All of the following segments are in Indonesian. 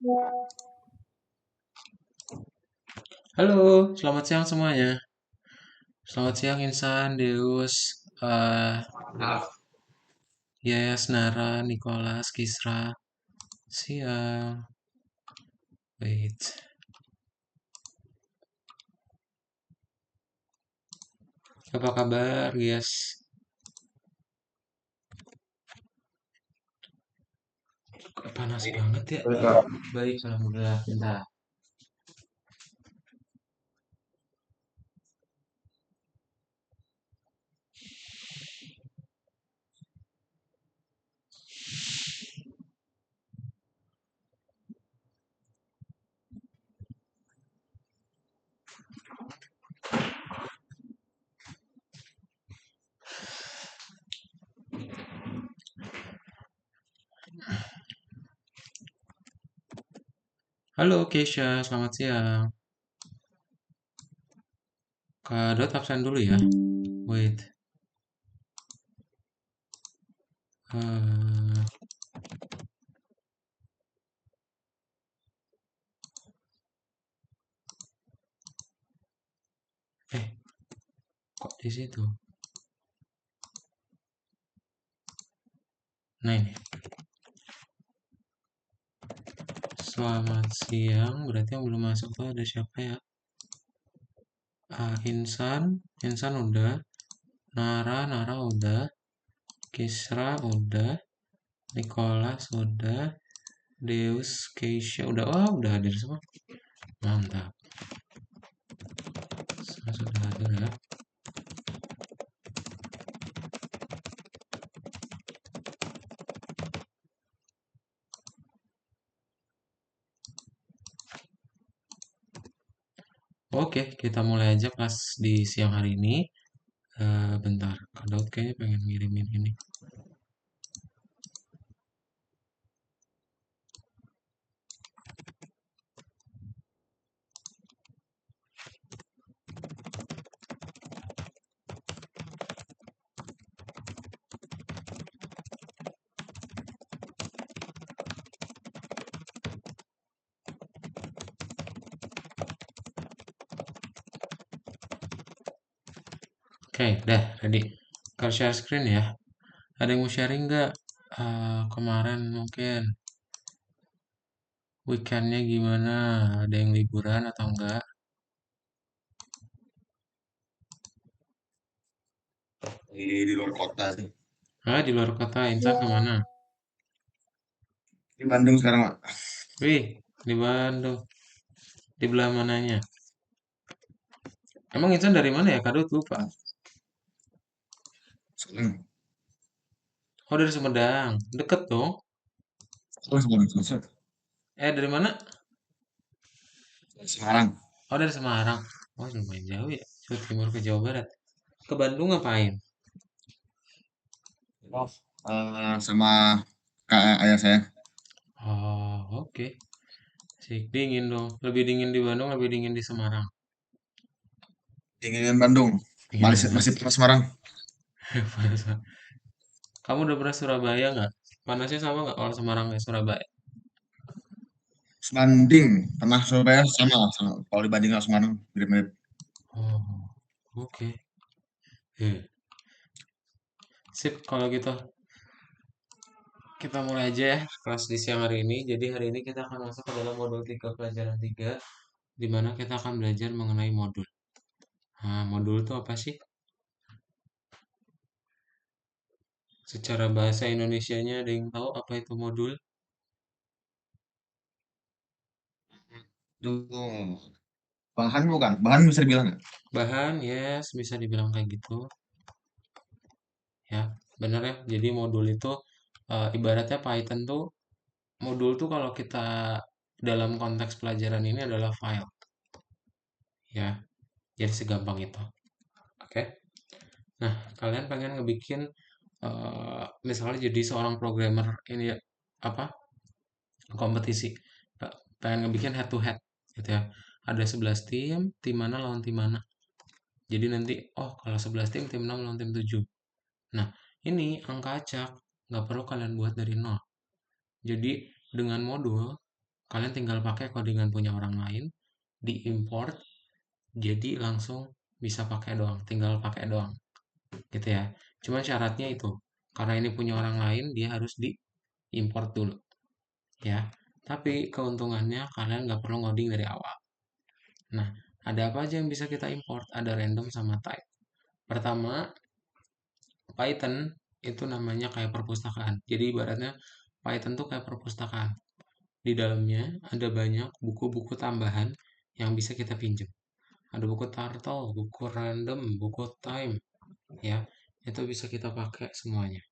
Halo, selamat siang semuanya. Selamat siang Insan, Deus, Yayas, Nara, Nicholas, Kisra. Siang. Wait. Apa kabar, guys? Panas banget ya. Baik, alhamdulillah. Bentar. Halo, Keisha. Selamat siang. Kak Dot absen dulu ya. Wait. Eh, eh, kok di situ? Nah ini. Selamat siang. Berarti yang belum masuk tuh ada siapa ya? Insan udah. Nara udah. Kisra udah. Nicholas udah. Deus, Keisha udah. Oh, udah hadir semua. Mantap. Semua sudah hadir ya. Oke, kita mulai aja kelas di siang hari ini. Bentar, Kak Daud kayaknya pengen ngirimin ini. Oke, dah, ready. Kalau share screen ya. Ada yang mau sharing nggak? Kemarin mungkin weekendnya gimana? Ada yang liburan atau enggak? Di luar kota sih. Di luar kota, Intan kemana? Di Bandung sekarang, Pak. Wih, di Bandung. Di belah mananya? Emang Intan dari mana ya? Kak Daud lupa. Sekarang, Oh, dari Sumedang. Deket dong. Semarang. Dari mana? Semarang. Oh, dari Semarang. Oh, lumayan jauh ya. Jawa Timur ke Jawa Barat. Ke Bandung ngapain? Sama kakak ayah saya. Oh, oke. Sik, dingin dong. Lebih dingin di Bandung, lebih dingin di Semarang. Dinginan Bandung. Dingin Masih Bandung. masih panas Semarang. Panas. Kamu udah pernah Surabaya nggak? Panasnya sama nggak kalau Semarang kayak Surabaya? Sebanding pernah Surabaya sama. Kalau dibanding sama Semarang mirip-mirip. Oh, oke. Sip, kalau gitu kita mulai aja ya kelas di siang hari ini. Jadi hari ini kita akan masuk ke dalam modul 3 pelajaran 3, di mana kita akan belajar mengenai modul. Nah, modul itu apa sih? Secara bahasa Indonesianya ada yang tahu apa itu modul? Itu bahan bukan? Bahan bisa dibilang nggak? Bahan, yes, bisa dibilang kayak gitu. Ya, bener ya. Jadi modul itu ibaratnya Python tuh, modul tuh kalau kita dalam konteks pelajaran ini adalah file. Ya, jadi segampang itu. Oke. Nah, kalian pengen ngebikin misalnya jadi seorang programmer ini ya, apa? Kompetisi. Pengen ngebikin head to head gitu ya. Ada 11 tim, tim mana lawan tim mana. Jadi nanti, oh kalau 11 tim, tim 6 lawan tim 7. Nah, ini angka acak, nggak perlu kalian buat dari nol. Jadi dengan modul, kalian tinggal pakai codingan punya orang lain, diimport, jadi langsung bisa pakai doang, tinggal pakai doang, gitu ya. Cuma syaratnya itu, karena ini punya orang lain, dia harus diimport dulu, ya. Tapi keuntungannya kalian nggak perlu ngoding dari awal. Nah, ada apa aja yang bisa kita import? Ada random sama type. Pertama, Python itu namanya kayak perpustakaan. Jadi ibaratnya Python tuh kayak perpustakaan. Di dalamnya ada banyak buku-buku tambahan yang bisa kita pinjam. Ada buku Turtle, buku random, buku time, ya. Itu bisa kita pakai semuanya.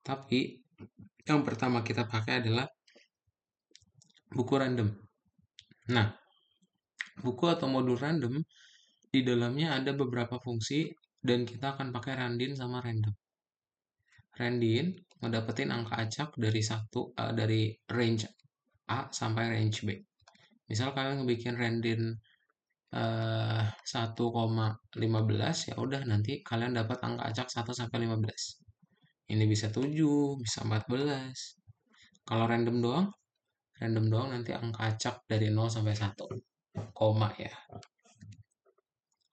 Tapi yang pertama kita pakai adalah buku random. Nah, buku atau modul random di dalamnya ada beberapa fungsi dan kita akan pakai randin sama random. Randin ngedapetin angka acak dari range A sampai range B. Misal kalian ngebikin randin 1,15, ya udah nanti kalian dapat angka acak 1 sampai 15. Ini bisa 7, bisa 14. Kalau random doang nanti angka acak dari 0 sampai 1, koma ya.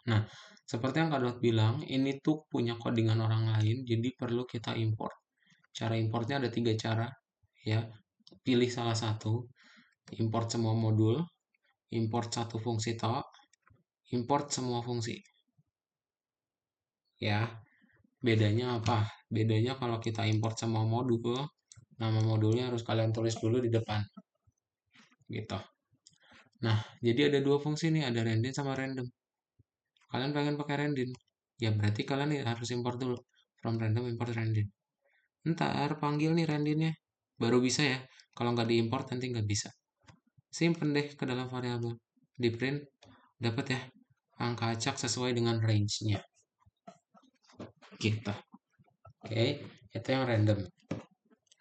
Nah, seperti yang Kak Dot bilang, ini tuh punya codingan orang lain, jadi perlu kita import. Cara importnya ada 3 cara, ya. Pilih salah satu, import semua modul, import satu fungsi tok, import semua fungsi. Ya, bedanya apa? Bedanya kalau kita import semua modul, nama modulnya harus kalian tulis dulu di depan. Gitu. Nah, jadi ada 2 fungsi nih, ada random sama random. Kalian pengen pakai random, ya berarti kalian harus import dulu. From random import random. Ntar panggil nih randomnya, baru bisa ya. Kalau nggak diimport nanti nggak bisa. Simpen deh ke dalam variabel. Di print, dapat ya angka acak sesuai dengan range-nya. Gitu. Oke, itu yang random.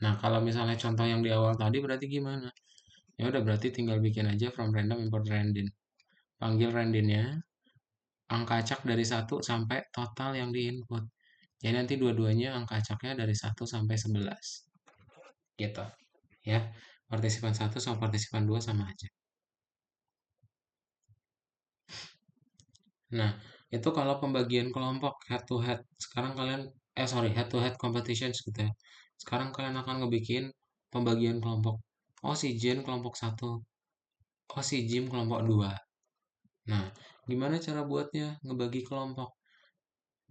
Nah, kalau misalnya contoh yang di awal tadi berarti gimana? Ya udah berarti tinggal bikin aja from random import random. Panggil randomnya, angka acak dari 1 sampai total yang diinput. Jadi nanti dua-duanya angka acaknya dari 1 sampai 11. Gitu. Ya, partisipan 1 sama partisipan 2 sama aja. Nah, itu kalau pembagian kelompok head to head. Sekarang kalian, head to head competitions gitu ya. Sekarang kalian akan ngebikin pembagian kelompok. Oh, si Jen kelompok 1. Oh, si Jim kelompok 2. Nah, gimana cara buatnya ngebagi kelompok?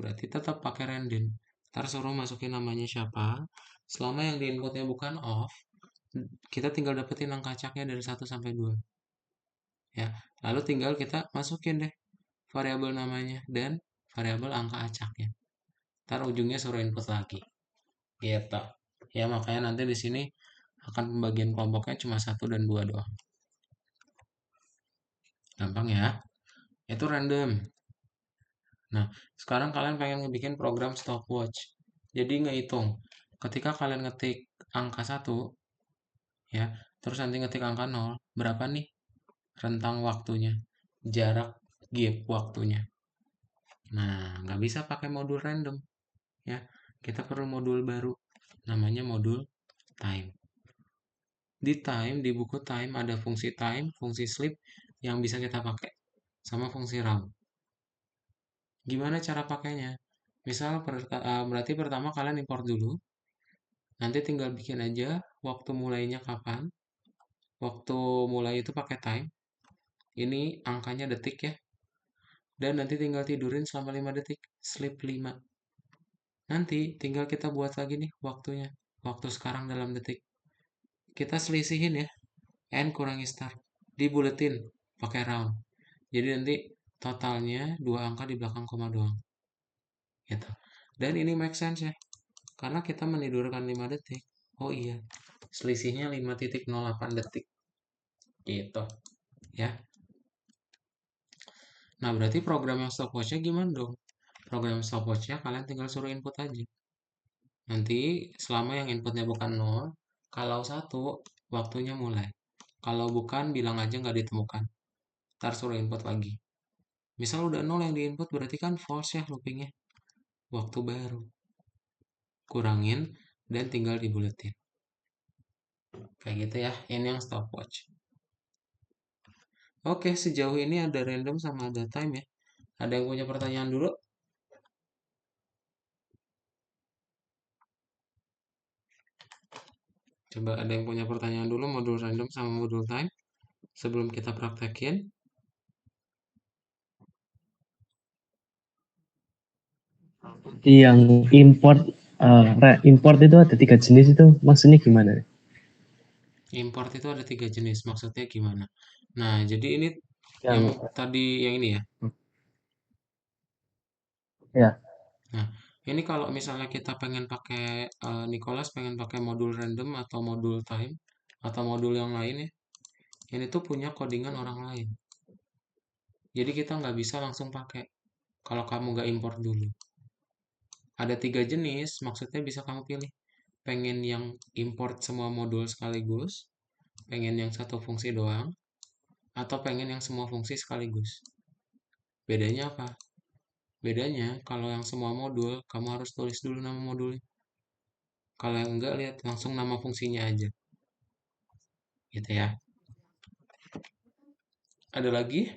Berarti tetap pakai random. Ntar suruh masukin namanya siapa. Selama yang diinputnya bukan off, kita tinggal dapetin angka acaknya dari 1 sampai 2. Ya, lalu tinggal kita masukin deh variabel namanya dan variabel angka acaknya. Ntar ujungnya suruh input lagi. Gitu. Ya, makanya nanti di sini akan pembagian kelompoknya cuma 1 dan 2 doang. Gampang ya. Itu random. Nah, sekarang kalian pengen ngebikin program stopwatch. Jadi ngehitung. Ketika kalian ngetik angka 1, ya, terus nanti ngetik angka 0, berapa nih rentang waktunya? Jarak gap waktunya. Nah, nggak bisa pakai modul random, ya. Kita perlu modul baru, namanya modul time. Di time, di buku time ada fungsi time, fungsi sleep yang bisa kita pakai, sama fungsi round. Gimana cara pakainya? Misal berarti pertama kalian import dulu, nanti tinggal bikin aja waktu mulainya kapan. Waktu mulai itu pakai time. Ini angkanya detik ya. Dan nanti tinggal tidurin selama 5 detik, sleep 5. Nanti tinggal kita buat lagi nih waktunya. Waktu sekarang dalam detik. Kita selisihin ya. N kurangi start. Dibuletin pakai round. Jadi nanti totalnya 2 angka di belakang koma doang. Gitu. Dan ini make sense ya. Karena kita menidurkan 5 detik. Oh iya, selisihnya 5,08 detik. Gitu. Ya. Nah, berarti program yang stopwatch-nya gimana dong? Program stopwatch-nya kalian tinggal suruh input aja. Nanti selama yang inputnya bukan 0, kalau 1, waktunya mulai. Kalau bukan, bilang aja nggak ditemukan. Ntar suruh input lagi. Misal udah 0 yang diinput, berarti kan false ya loopingnya. Waktu baru. Kurangin, dan tinggal dibuletin. Kayak gitu ya, ini yang stopwatch. Oke, sejauh ini ada random sama ada time ya. Ada yang punya pertanyaan dulu? Coba ada yang punya pertanyaan dulu modul random sama modul time sebelum kita praktekin. Yang import import itu ada 3 jenis itu maksudnya gimana? Import itu ada 3 jenis, maksudnya gimana? Nah, jadi ini yang Yang tadi yang ini ya. ya Nah, ini kalau misalnya kita pengen pakai Nicholas pengen pakai modul random atau modul time atau modul yang lain ya, ini tuh punya codingan orang lain. Jadi kita nggak bisa langsung pakai kalau kamu nggak import dulu. Ada 3 jenis, maksudnya bisa kamu pilih. Pengen yang import semua modul sekaligus, pengen yang satu fungsi doang, atau pengen yang semua fungsi sekaligus. Bedanya apa? Bedanya kalau yang semua modul, kamu harus tulis dulu nama modulnya. Kalau yang enggak, lihat langsung nama fungsinya aja. Gitu ya. Ada lagi?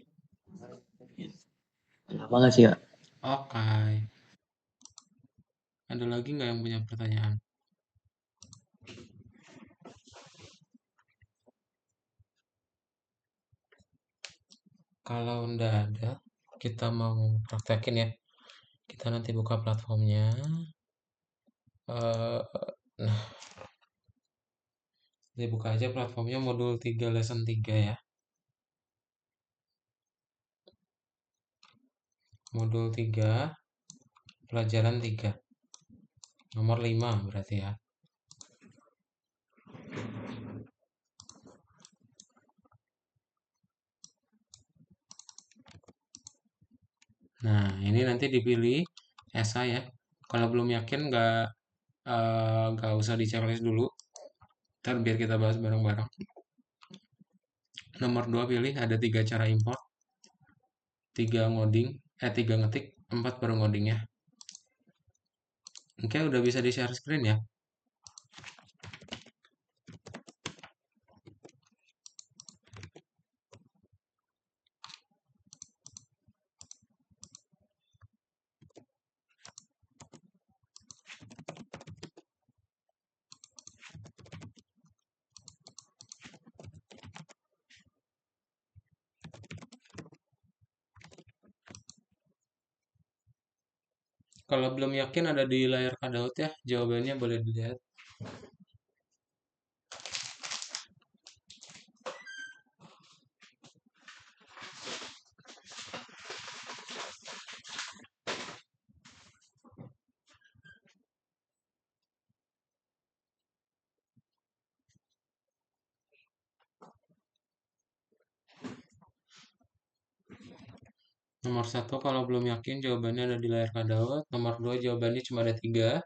makasih Kak. Oke. Ada lagi nggak yang punya pertanyaan? Kalau nggak ada, kita mau praktekin ya. Kita nanti buka platformnya. Eh, nah, dibuka aja platformnya modul 3 lesson 3 ya. Modul 3 pelajaran 3 nomor 5 berarti ya. Nah, ini nanti dipilih esai ya. Kalau belum yakin nggak usah di checklist dulu. Ntar biar kita bahas bareng-bareng. Nomor 2 pilih ada 3 cara import, 3 ngetik, 4 baru ngoding ya. Oke, udah bisa di share screen ya. Kalau belum yakin ada di layar cutout ya, jawabannya boleh dilihat. Nomor 1 kalau belum yakin jawabannya ada di layar cutout. Nomor 2 jawabannya cuma ada 3.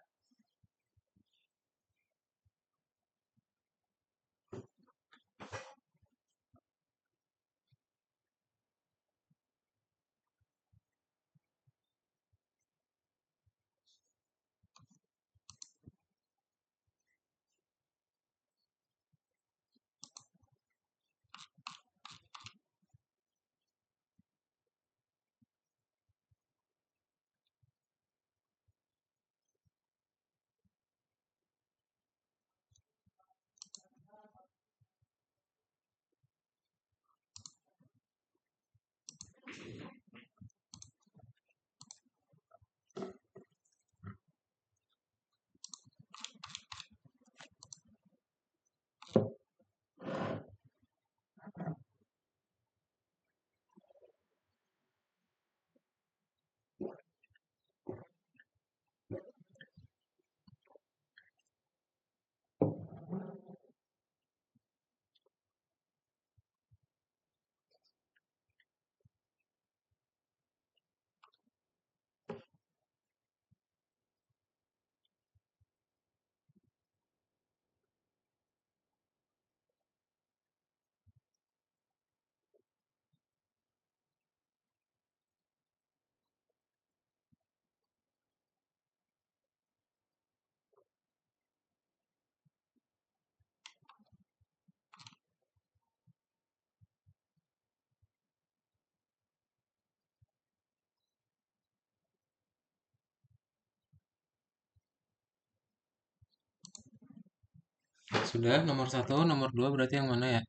Sudah, nomor 1, nomor 2 berarti yang mana ya?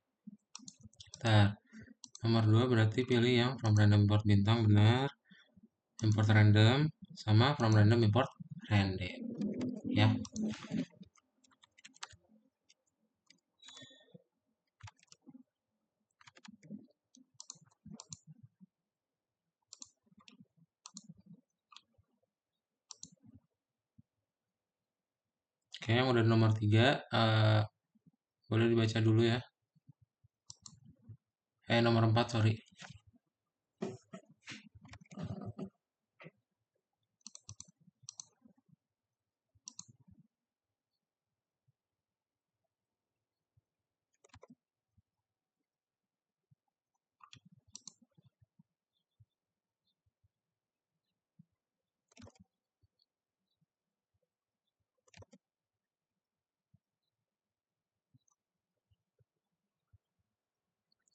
Bentar. Nomor 2 berarti pilih yang from random import bintang, benar. Import random, sama from random import random. Ya. Oke, yang udah nomor 3, boleh dibaca dulu ya. Nomor 4, sorry.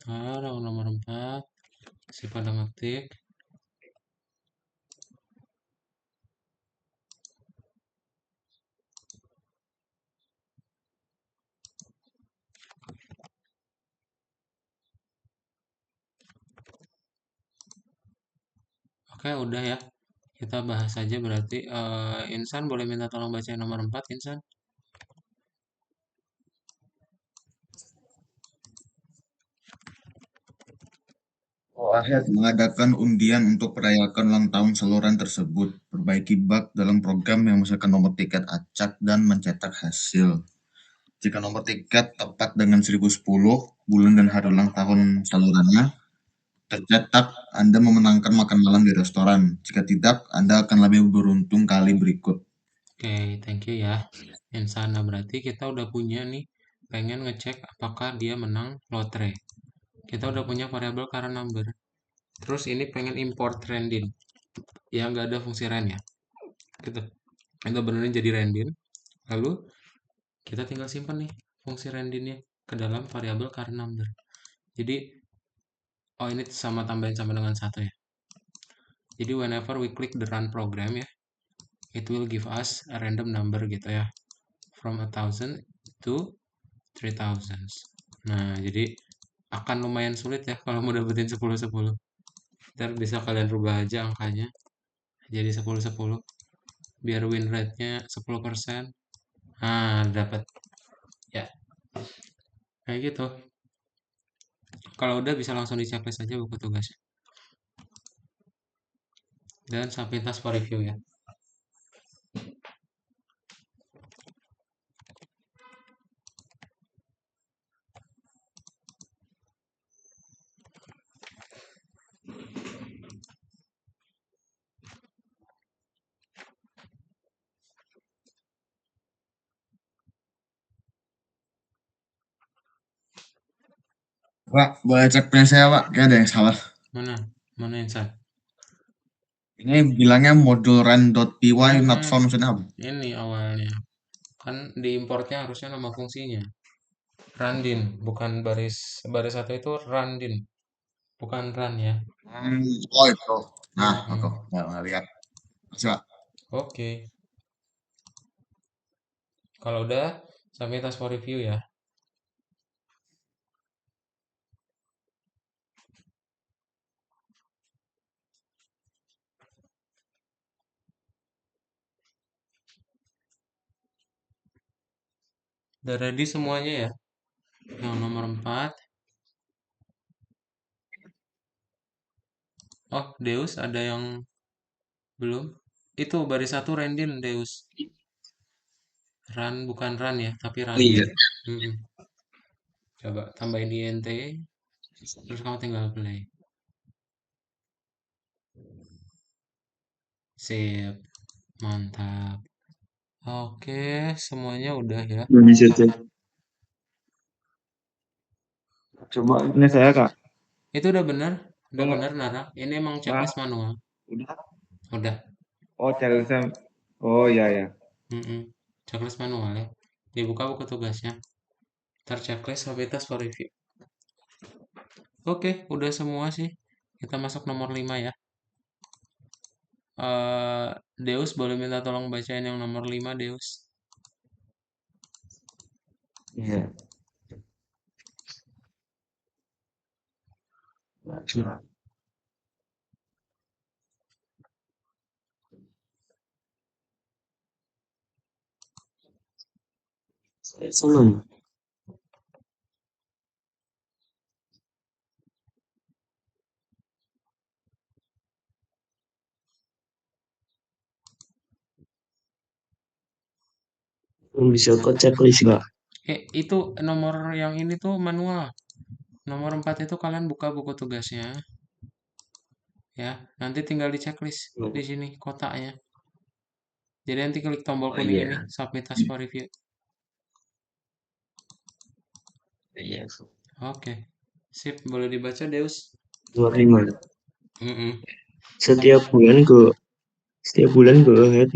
Taruh nomor 4, si pada ngetik. Oke, udah ya. Kita bahas aja berarti. Insan boleh minta tolong bacain nomor 4, Insan? Wahid mengadakan undian untuk merayakan ulang tahun saluran tersebut. Perbaiki bug dalam program yang menghasilkan nomor tiket acak dan mencetak hasil. Jika nomor tiket tepat dengan 1010, bulan dan hari ulang tahun salurannya tercetak, Anda memenangkan makan malam di restoran. Jika tidak, Anda akan lebih beruntung kali berikut. Oke, thank you ya. Insan, nah berarti kita udah punya nih, pengen ngecek apakah dia menang lotre. Kita udah punya variabel current number. Terus ini pengen import random, yang nggak ada fungsi rand ya. Kita benerin jadi random. Lalu kita tinggal simpan nih fungsi randomnya ke dalam variabel current number. Jadi, oh ini sama tambahin sama dengan 1 ya. Jadi whenever we click the run program ya, it will give us a random number gitu ya. From 1000 to 3000. Nah, jadi akan lumayan sulit ya kalau mau dapetin 10-10. Ntar bisa kalian rubah aja angkanya jadi 10-10 biar win rate-nya 10%. Nah, dapat ya. Kayak gitu. Kalau udah bisa langsung di checklist aja buku tugasnya. Dan sampai tas for review ya. Pak, boleh cek punya saya, Pak? Kayaknya ada yang salah. Mana? Mana Insan? Ini bilangnya modul run.py not found, maksudnya apa? Ini awalnya. Kan di importnya harusnya nama fungsinya. Randin, bukan baris baris satu itu randin, bukan run ya. Oh itu. Nah, aku Mm-mm. nggak lihat. Masih, Pak. Oke, kalau udah sampai tas for review ya. Udah ready semuanya ya. Yang nomor 4. Oh, Deus ada yang belum? Itu baris satu Randin Deus. Run bukan run ya, tapi Randin. Iya. Mm-mm. Coba tambahin INT, terus kamu tinggal play. Sip, mantap. Oke, semuanya udah ya. Belum bisa cek. Coba ini saya kak. Itu udah Kalau bener Nara. Ini emang nah checklist manual. udah. Udah. Oh challenge. Oh iya ya. Mm-mm. Checklist manual ya. Dibuka buku tugasnya. Ntar checklist habitas for review. Oke, udah semua sih. Kita masuk nomor 5 ya. Deus boleh minta tolong bacain yang nomor 5 Deus. Iya. Saya senang. Bisa kok checklist nggak? Itu nomor yang ini tuh manual. Nomor 4 itu kalian buka buku tugasnya, ya. Nanti tinggal di checklist di sini kotaknya. Jadi nanti klik tombol Oh kuning ini, iya, submit task for review. iya. Oke. Sip, boleh dibaca, Deus? 25. Mm-mm. Setiap bulan Go Ahead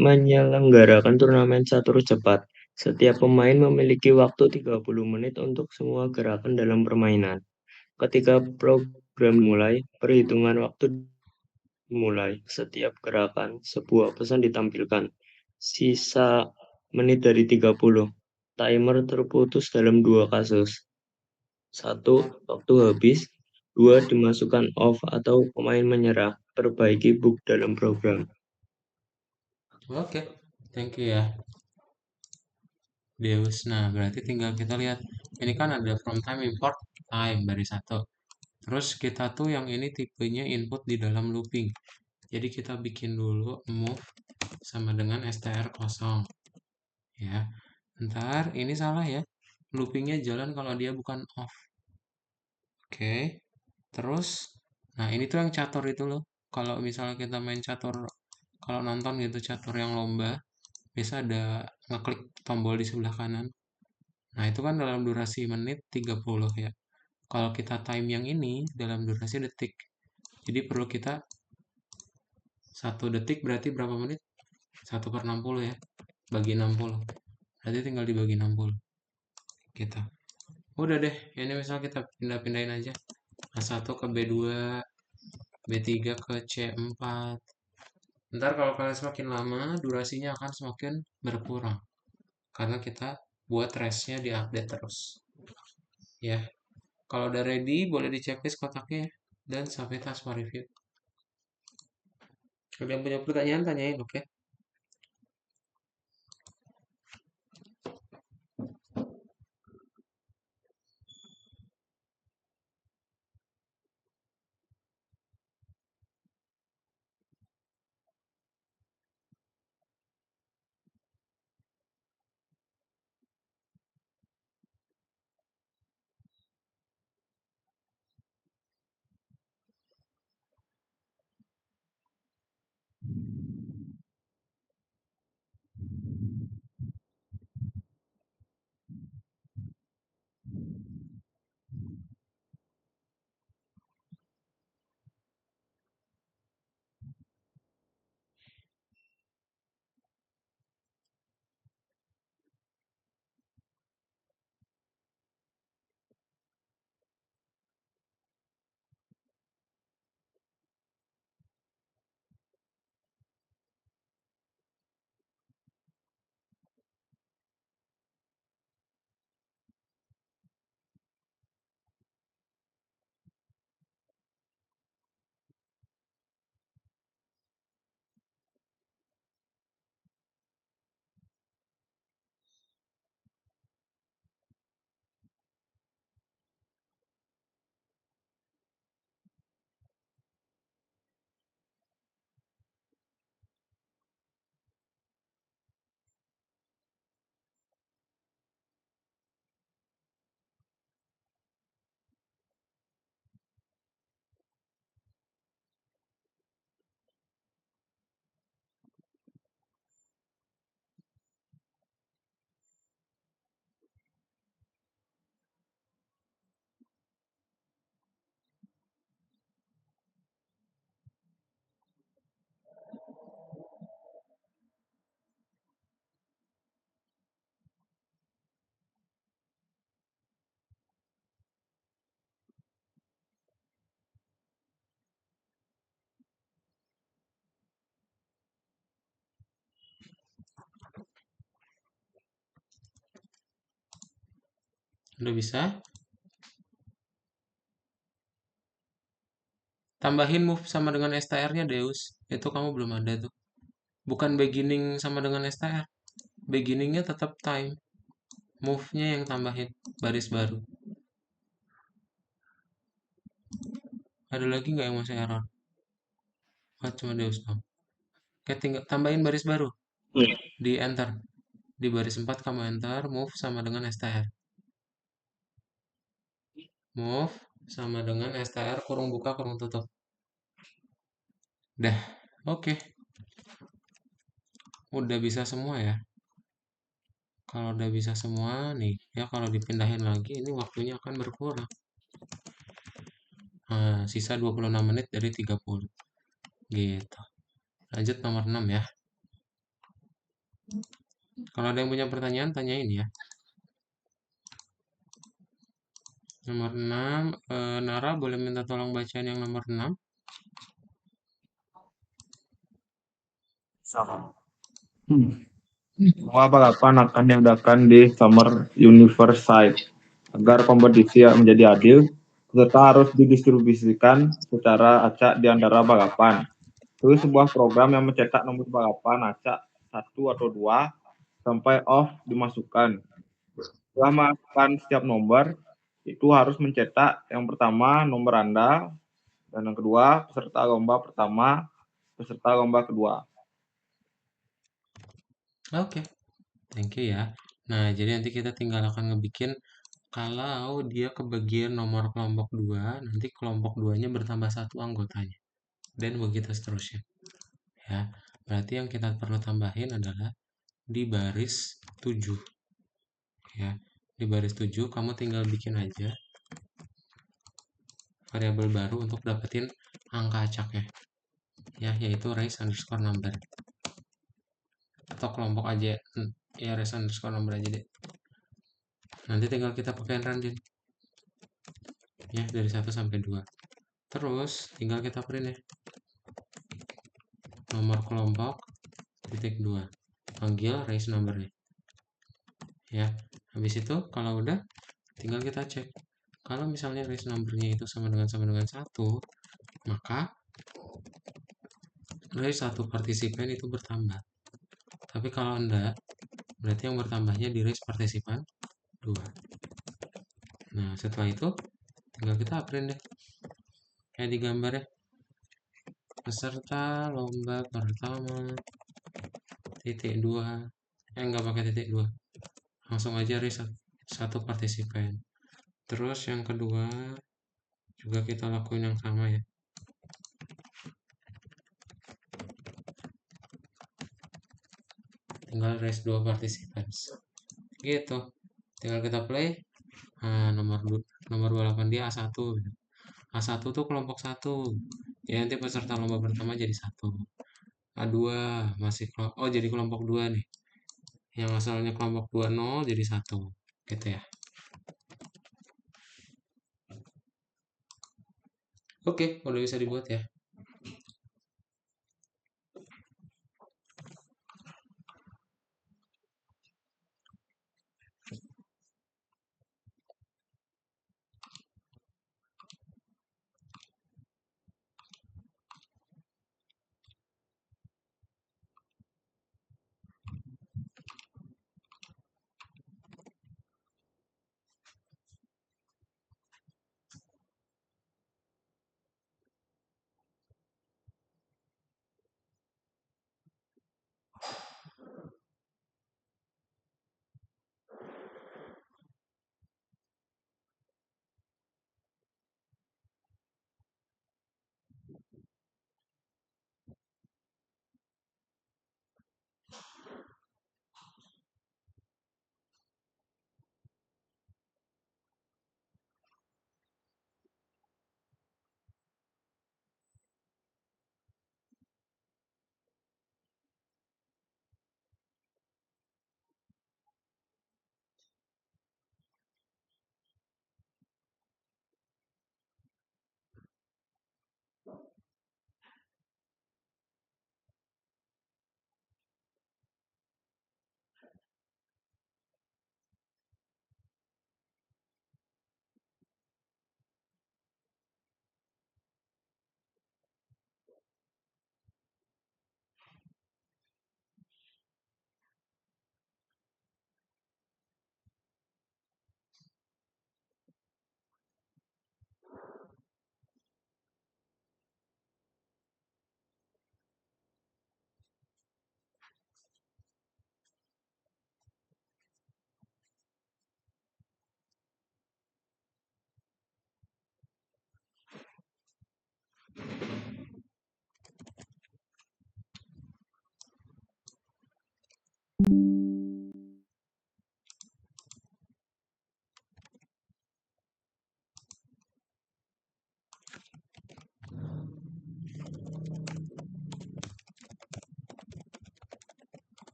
menyelenggarakan turnamen catur cepat. Setiap pemain memiliki waktu 30 menit untuk semua gerakan dalam permainan. Ketika program mulai, perhitungan waktu dimulai. Setiap gerakan, sebuah pesan ditampilkan. Sisa menit dari 30. Timer terputus dalam dua kasus. Satu, waktu habis. Dua, dimasukkan off atau pemain menyerah. Perbaiki bug dalam program. Oke, thank you ya, Deus. Nah, berarti tinggal kita lihat. Ini kan ada from time import time dari satu. Terus kita tuh yang ini tipenya input di dalam looping. Jadi kita bikin dulu move sama dengan str kosong. Ya, ntar ini salah ya. Loopingnya jalan kalau dia bukan off. Oke, terus, nah ini tuh yang catur itu loh. Kalau misalnya kita main catur, kalau nonton gitu catur yang lomba, biasa ada ngeklik tombol di sebelah kanan. Nah, itu kan dalam durasi menit 30 ya. Kalau kita time yang ini dalam durasi detik. Jadi perlu kita 1 detik berarti berapa menit? 1/60 ya. Bagi 60. Berarti tinggal dibagi 60. Kita. Udah deh, ini misal kita pindah-pindahin aja. A1 ke B2, B3 ke C4. Ntar kalau kalian semakin lama, durasinya akan semakin berkurang. Karena kita buat restnya di-update terus. Ya, kalau udah ready, boleh di checklist kotaknya ya. Dan sampai task for review. Kalau yang punya pertanyaan, tanyain, oke? Udah bisa? Tambahin move sama dengan STR-nya, Deus. Itu kamu belum ada tuh. Bukan beginning sama dengan STR. Beginningnya tetap time. Move-nya yang tambahin. Baris baru. Ada lagi nggak yang masih error? Oh, cuma Deus dong. Oke, tinggal tambahin baris baru. Ya. Di enter. Di baris 4 kamu enter. Move sama dengan STR. Move sama dengan STR kurung buka kurung tutup. Dah. Oke. Udah bisa semua ya. Kalau udah bisa semua nih, ya kalau dipindahin lagi ini waktunya akan berkurang. Nah, sisa 26 menit dari 30. Gitu. Lanjut nomor 6 ya. Kalau ada yang punya pertanyaan, tanyain ya. Nomor 6, Nara boleh minta tolong bacaan yang nomor 6. Hmm. Semua balapan akan diadakan di Summer Universe Site. Agar kompetisi menjadi adil, peserta harus didistribusikan secara acak di antara balapan. Pilih sebuah program yang mencetak nomor balapan acak 1 atau 2 sampai off dimasukkan. Setelah masukkan setiap nomor, itu harus mencetak yang pertama nomor Anda, dan yang kedua peserta lomba pertama, peserta lomba kedua. Oke, thank you ya. Nah, jadi nanti kita tinggal akan ngebikin kalau dia kebagian nomor kelompok 2, nanti kelompok 2-nya bertambah 1 anggotanya. Dan begitu seterusnya. Ya, berarti yang kita perlu tambahin adalah di baris 7. Ya, di baris 7 kamu tinggal bikin aja variabel baru untuk dapetin angka acaknya. Ya, yaitu raise underscore number. Atau kelompok aja, ya raise underscore number aja deh. Nanti tinggal kita pakai random. Ya, dari 1 sampai 2. Terus tinggal kita print ya. Nomor kelompok titik 2. Panggil raise numbernya. Ya, habis itu kalau udah tinggal kita cek. Kalau misalnya raise numbernya itu sama dengan 1, maka raise 1 partisipan itu bertambah. Tapi kalau enggak, berarti yang bertambahnya di raise partisipan 2. Nah, setelah itu tinggal kita print deh. Kayak di gambar ya. Peserta lomba pertama titik 2. Enggak pakai titik 2. Langsung aja raise 1 partisipan. Terus yang kedua juga kita lakuin yang sama ya. Tinggal raise 2 participants. Gitu. Tinggal kita play. Nah, nomor 28 dia A1. A1 tuh kelompok 1. Ya nanti peserta lomba pertama jadi 1. A2 masih jadi kelompok 2 nih. Yang asalnya kelompok 2 0 jadi 1. Gitu ya. Oke, udah bisa dibuat ya.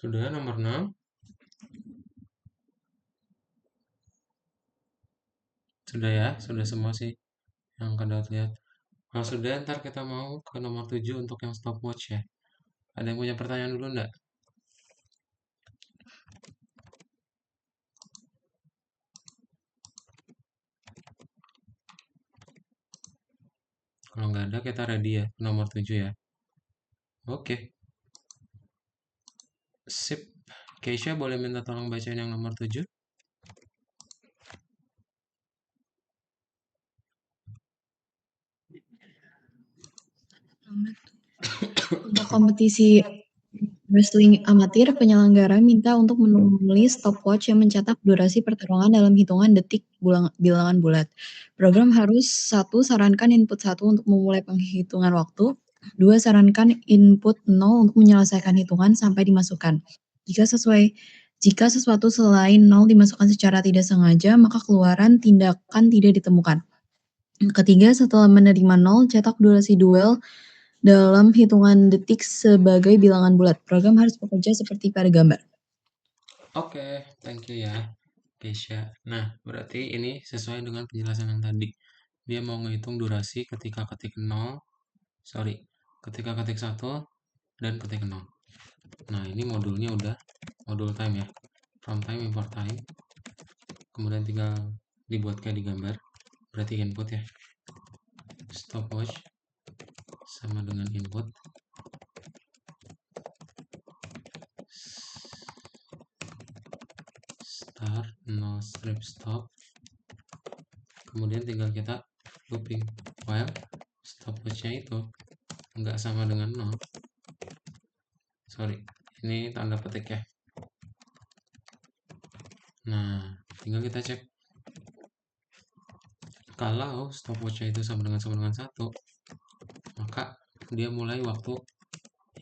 Sudah nomor 6. Sudah ya, sudah semua sih yang Kak lihat. Kalau sudah, ntar kita mau ke nomor 7 untuk yang stopwatch ya. Ada yang punya pertanyaan dulu enggak? Kalau nggak ada, kita ready ya, ke nomor 7 ya. Oke, sip. Keisha boleh minta tolong bacain yang nomor 7? Untuk kompetisi wrestling amatir, penyelenggara minta untuk menulis stopwatch yang mencatat durasi pertarungan dalam hitungan detik bilangan bulat. Program harus 1. Sarankan input 1 untuk memulai penghitungan waktu. 2. Sarankan input 0 untuk menyelesaikan hitungan sampai dimasukkan. Jika sesuatu selain 0 dimasukkan secara tidak sengaja, maka keluaran tindakan tidak ditemukan. Ketiga, setelah menerima 0, cetak durasi duel dalam hitungan detik sebagai bilangan bulat. Program harus bekerja seperti pada gambar. Oke, thank you ya, Keisha. Nah, berarti ini sesuai dengan penjelasan yang tadi. Dia mau ngitung durasi ketika ketik 0, ketika ketik 1 dan ketik 0. Nah, ini modulnya udah modul time ya. From time, import time. Kemudian tinggal dibuat kayak di gambar. Berarti input ya. Stopwatch sama dengan input. Start, 0 strip stop. Kemudian tinggal kita looping while stopwatchnya itu nggak sama dengan 0. Ini tanda petik ya. Nah, tinggal kita cek. Kalau stopwatchnya itu sama dengan 1, maka dia mulai waktu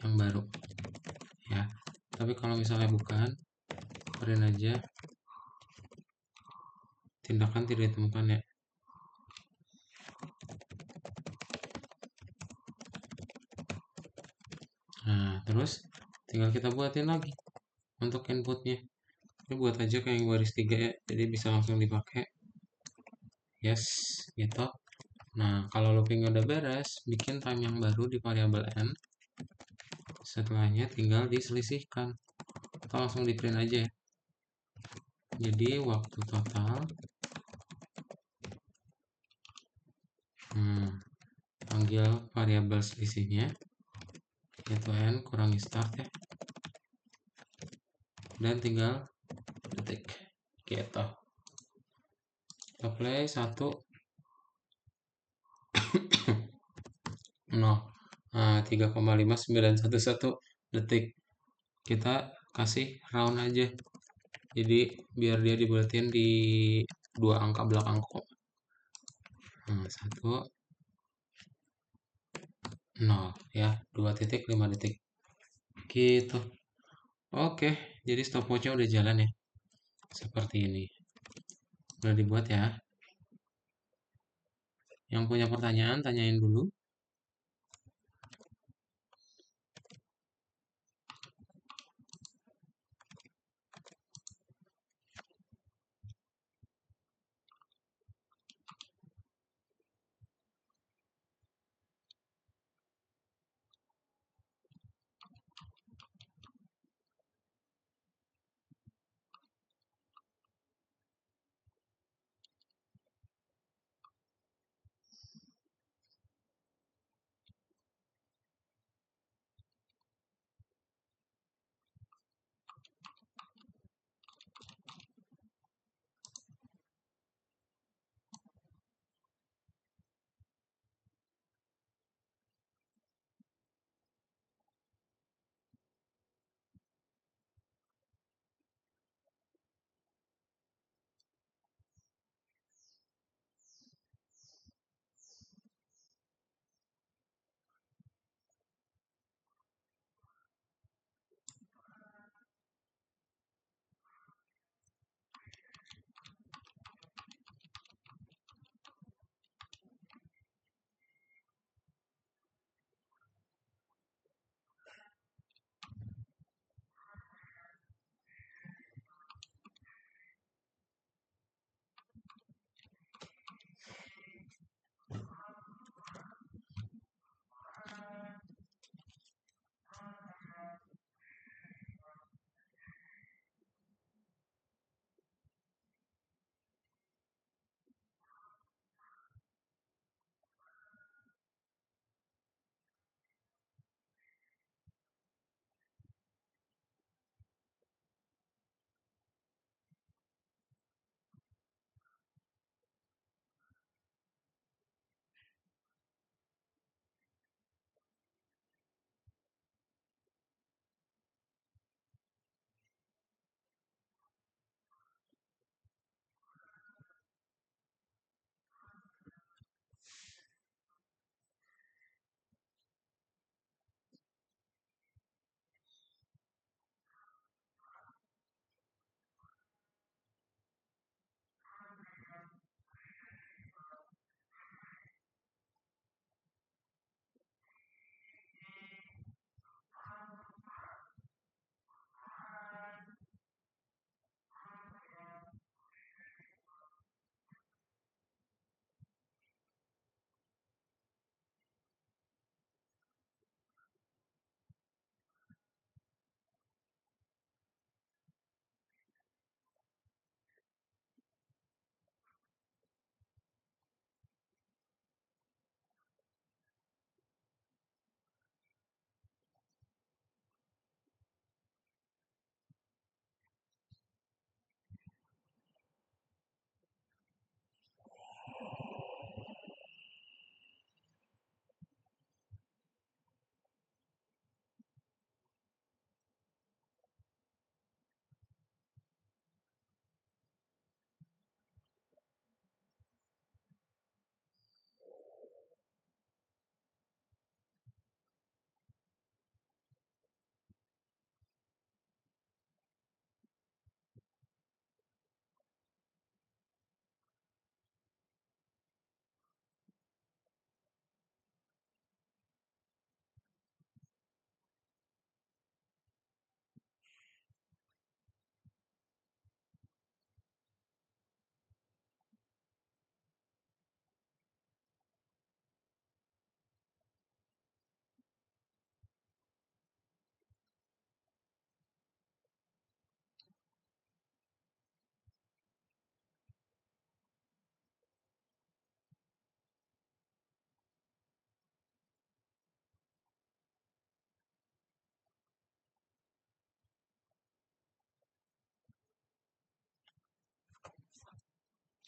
yang baru ya. Tapi kalau misalnya bukan, print aja tindakan tidak ditemukan ya. Nah, terus tinggal kita buatin lagi untuk inputnya. Ini buat aja kayak yang baris 3 ya, jadi bisa langsung dipakai. Yes, gitu. Nah, kalau looping udah beres, bikin time yang baru di variabel n. Setelahnya tinggal diselisihkan atau langsung di print aja ya. Jadi waktu total panggil variabel selisihnya yaitu n kurangi start ya, dan tinggal detik gitu. Kita play 1 0 3,5911 detik. Kita kasih round aja, jadi biar dia dibulatin di 2 angka belakang koma. 1 0 ya, 2.5 detik gitu. Oke, jadi stopwatchnya udah jalan ya, seperti ini. Udah dibuat ya. Yang punya pertanyaan tanyain dulu.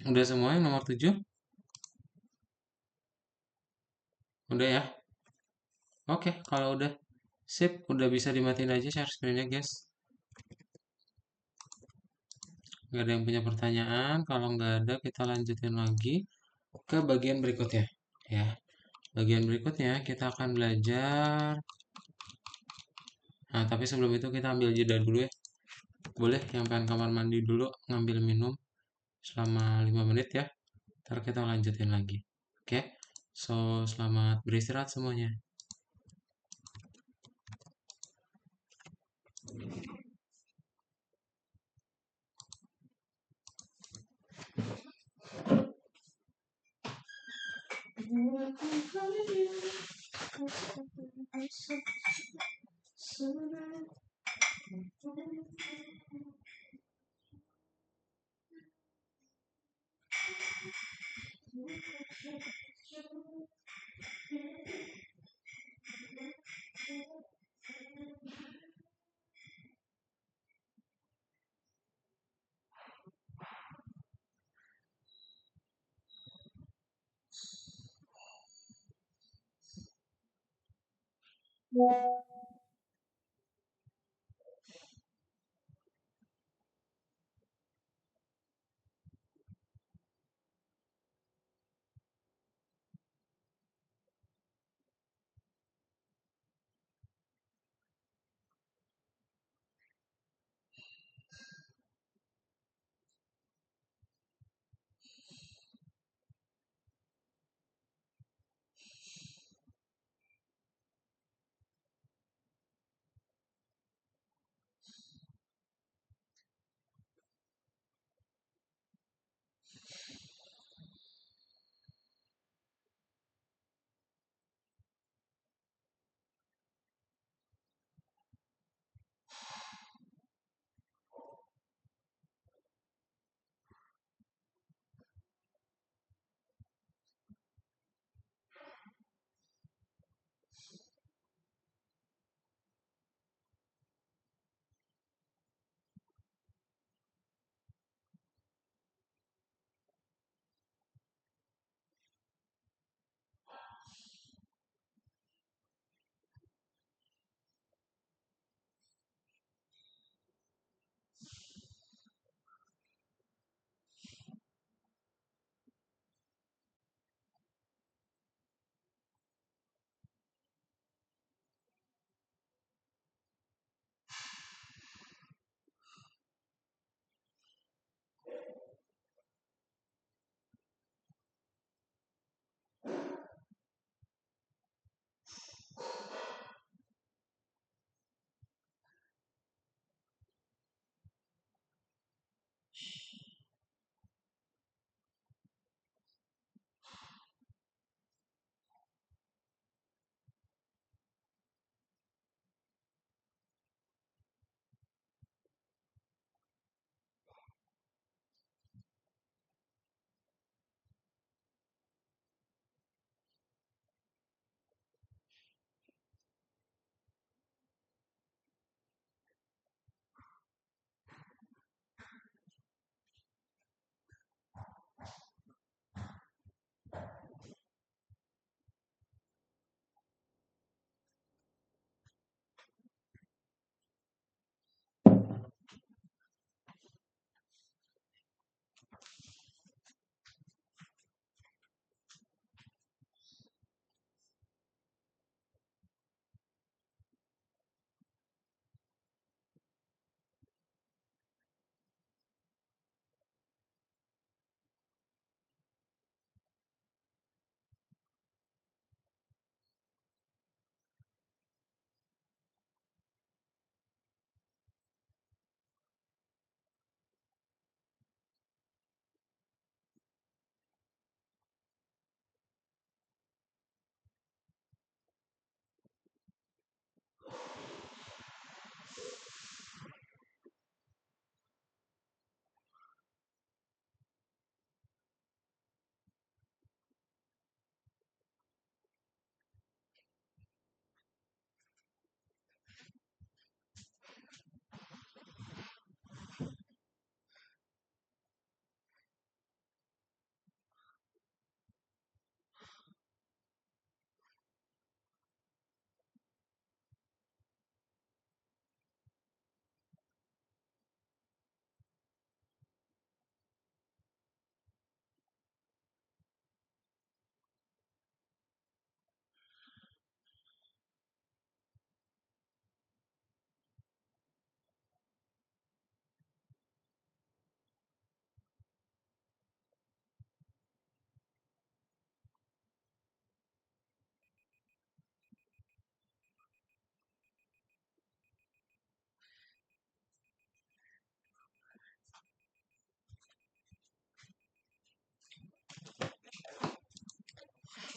Udah semua yang nomor 7? Udah ya? Oke, kalau udah sip, udah bisa dimatiin aja share screen-nya, guys. Nggak ada yang punya pertanyaan? Kalau nggak ada, kita lanjutin lagi ke bagian berikutnya. Ya, bagian berikutnya kita akan belajar. Nah, tapi sebelum itu kita ambil jeda dulu ya. Boleh yang pengen kamar mandi dulu, ngambil minum selama 5 menit ya. Ntar kita lanjutin lagi. Oke, so selamat beristirahat semuanya.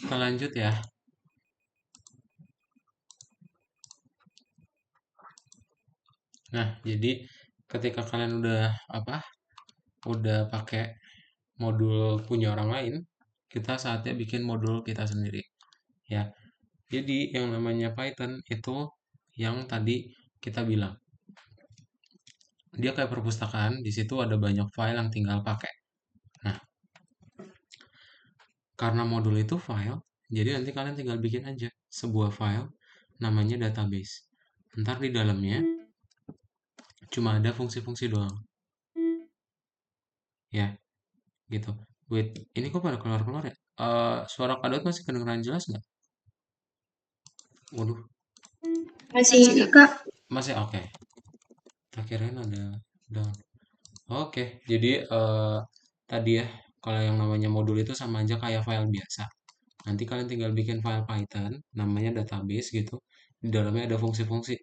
Kita lanjut ya. Nah, jadi ketika kalian udah pakai modul punya orang lain, kita saatnya bikin modul kita sendiri ya. Jadi yang namanya Python itu yang tadi kita bilang, dia kayak perpustakaan, di situ ada banyak file yang tinggal pakai. Nah, karena modul itu file, jadi nanti kalian tinggal bikin aja sebuah file namanya database. Ntar di dalamnya cuma ada fungsi-fungsi doang ya, gitu. Wait, ini kok pada keluar-keluar ya? Suara Kak Daud masih kedengeran jelas nggak? Waduh, Masih, Kak. masih oke. Tak kirain ada down. Oke, jadi tadi ya, kalau yang namanya modul itu sama aja kayak file biasa. Nanti kalian tinggal bikin file Python, namanya database gitu. Di dalamnya ada fungsi-fungsi.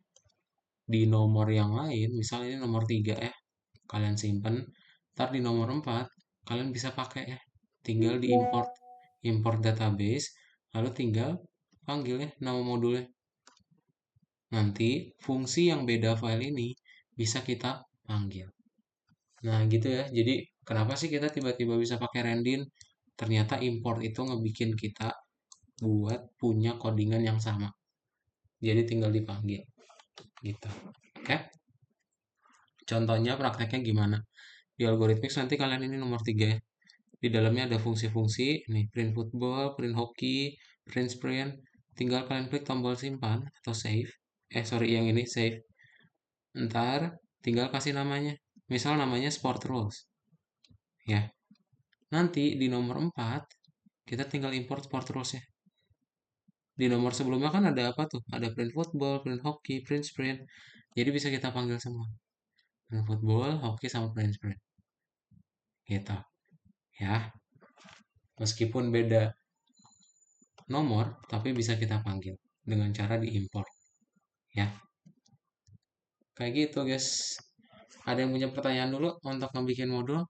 Di nomor yang lain, misalnya ini nomor 3 ya, kalian simpen. Ntar di nomor 4, kalian bisa pakai ya. Tinggal di import database, lalu tinggal panggil ya nama modulnya. Nanti fungsi yang beda file ini bisa kita panggil. Nah, gitu ya. Jadi, kenapa sih kita tiba-tiba bisa pakai Rendin? Ternyata import itu ngebikin kita buat punya codingan yang sama. Jadi tinggal dipanggil gitu. Oke. Contohnya prakteknya gimana? Di algoritmik nanti kalian ini nomor 3 ya. Di dalamnya ada fungsi-fungsi, nih print football, print hockey, print sprint. Tinggal kalian klik tombol simpan atau save. Sorry, yang ini save. Ntar tinggal kasih namanya. Misal namanya sport rules. Ya. Nanti di nomor 4 kita tinggal import sport rules ya. Di nomor sebelumnya kan ada apa tuh? Ada print football, print hockey, print sprint. Jadi bisa kita panggil semua. Print football, hockey, sama print sprint. Gitu. Ya. Meskipun beda nomor, tapi bisa kita panggil dengan cara diimport. Ya. Kayak gitu, guys. Ada yang punya pertanyaan dulu untuk ngebikin modul?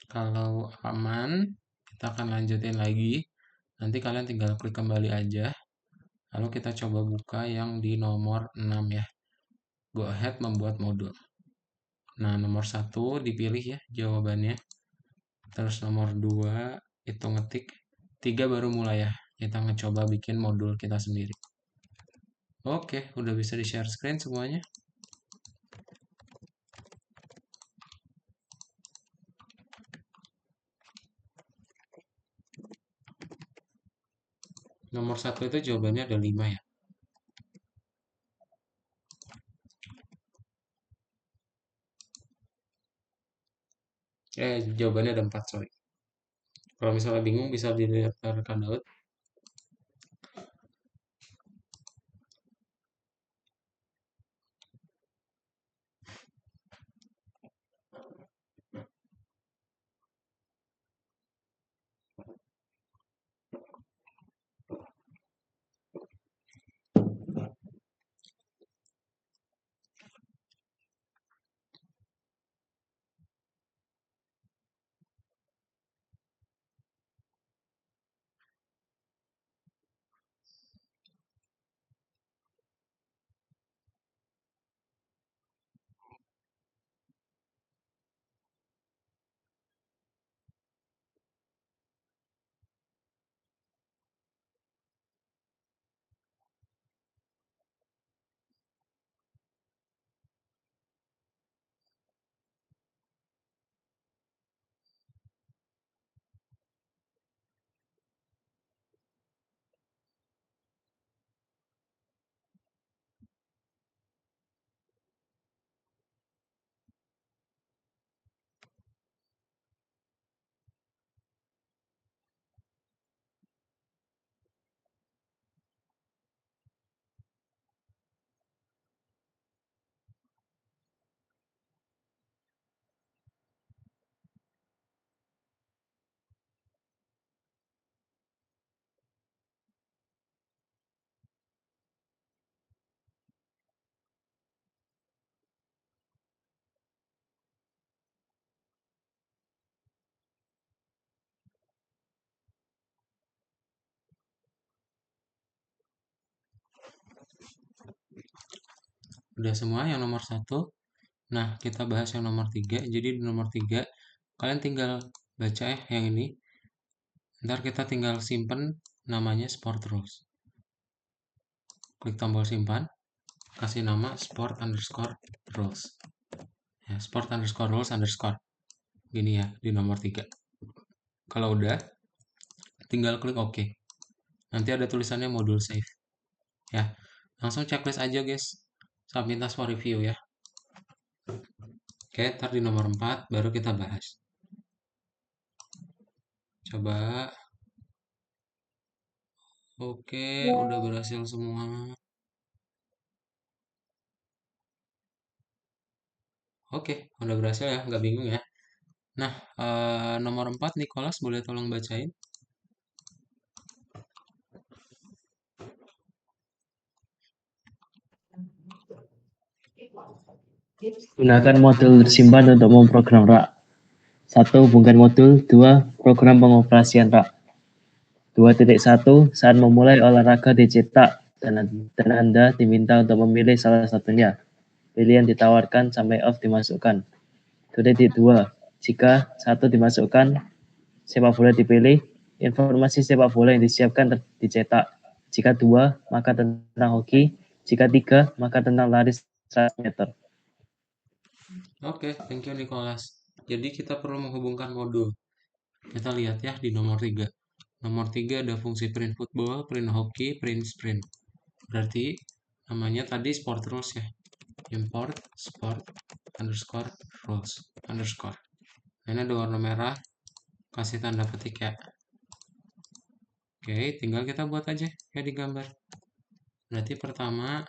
Kalau aman, kita akan lanjutin lagi. Nanti kalian tinggal klik kembali aja. Lalu kita coba buka yang di nomor 6 ya. Go ahead membuat modul. Nah, nomor 1 dipilih ya jawabannya. Terus nomor 2 itu ngetik. 3 baru mulai ya. Kita ngecoba bikin modul kita sendiri. Oke, udah bisa di-share screen semuanya. Nomor 1 itu jawabannya ada 5 ya. Jawabannya ada 4, sorry. Kalau misalnya bingung bisa dilihat ke rekan Daud. Udah semua yang nomor 1. Nah, kita bahas yang nomor 3. Jadi di nomor 3, kalian tinggal baca ya yang ini. Ntar kita tinggal simpen namanya sport rules. Klik tombol simpan, kasih nama sport underscore rules. Ya, sport underscore rules underscore. Gini ya, di nomor 3. Kalau udah, tinggal klik OK. Nanti ada tulisannya modul save. Ya, langsung checklist aja guys. Submit task for review ya. Oke, ntar di nomor 4 baru kita bahas. Coba. Oke, udah berhasil semua. Oke, udah berhasil ya, nggak bingung ya. Nah, nomor 4 Nicholas boleh tolong bacain. Gunakan modul tersimpan untuk memprogram rak. 1. Hubungkan modul. 2. Program pengoperasian rak. 2.1 Saat memulai olahraga dicetak dan Anda diminta untuk memilih salah satunya. Pilihan ditawarkan sampai off dimasukkan. 2.2 Jika 1 dimasukkan, sepak bola dipilih, informasi sepak bola yang disiapkan dicetak. Jika 2, maka tentang hoki. Jika 3, maka tentang lari 100 meter. Oke, thank you Nicholas. Jadi kita perlu menghubungkan modul. Kita lihat ya di nomor 3. Nomor 3 ada fungsi print football, print hockey, print sprint. Berarti namanya tadi sport rules ya. Import sport underscore rules underscore. Ini ada warna merah, kasih tanda petik ya. Oke, tinggal kita buat aja kayak di gambar. Berarti pertama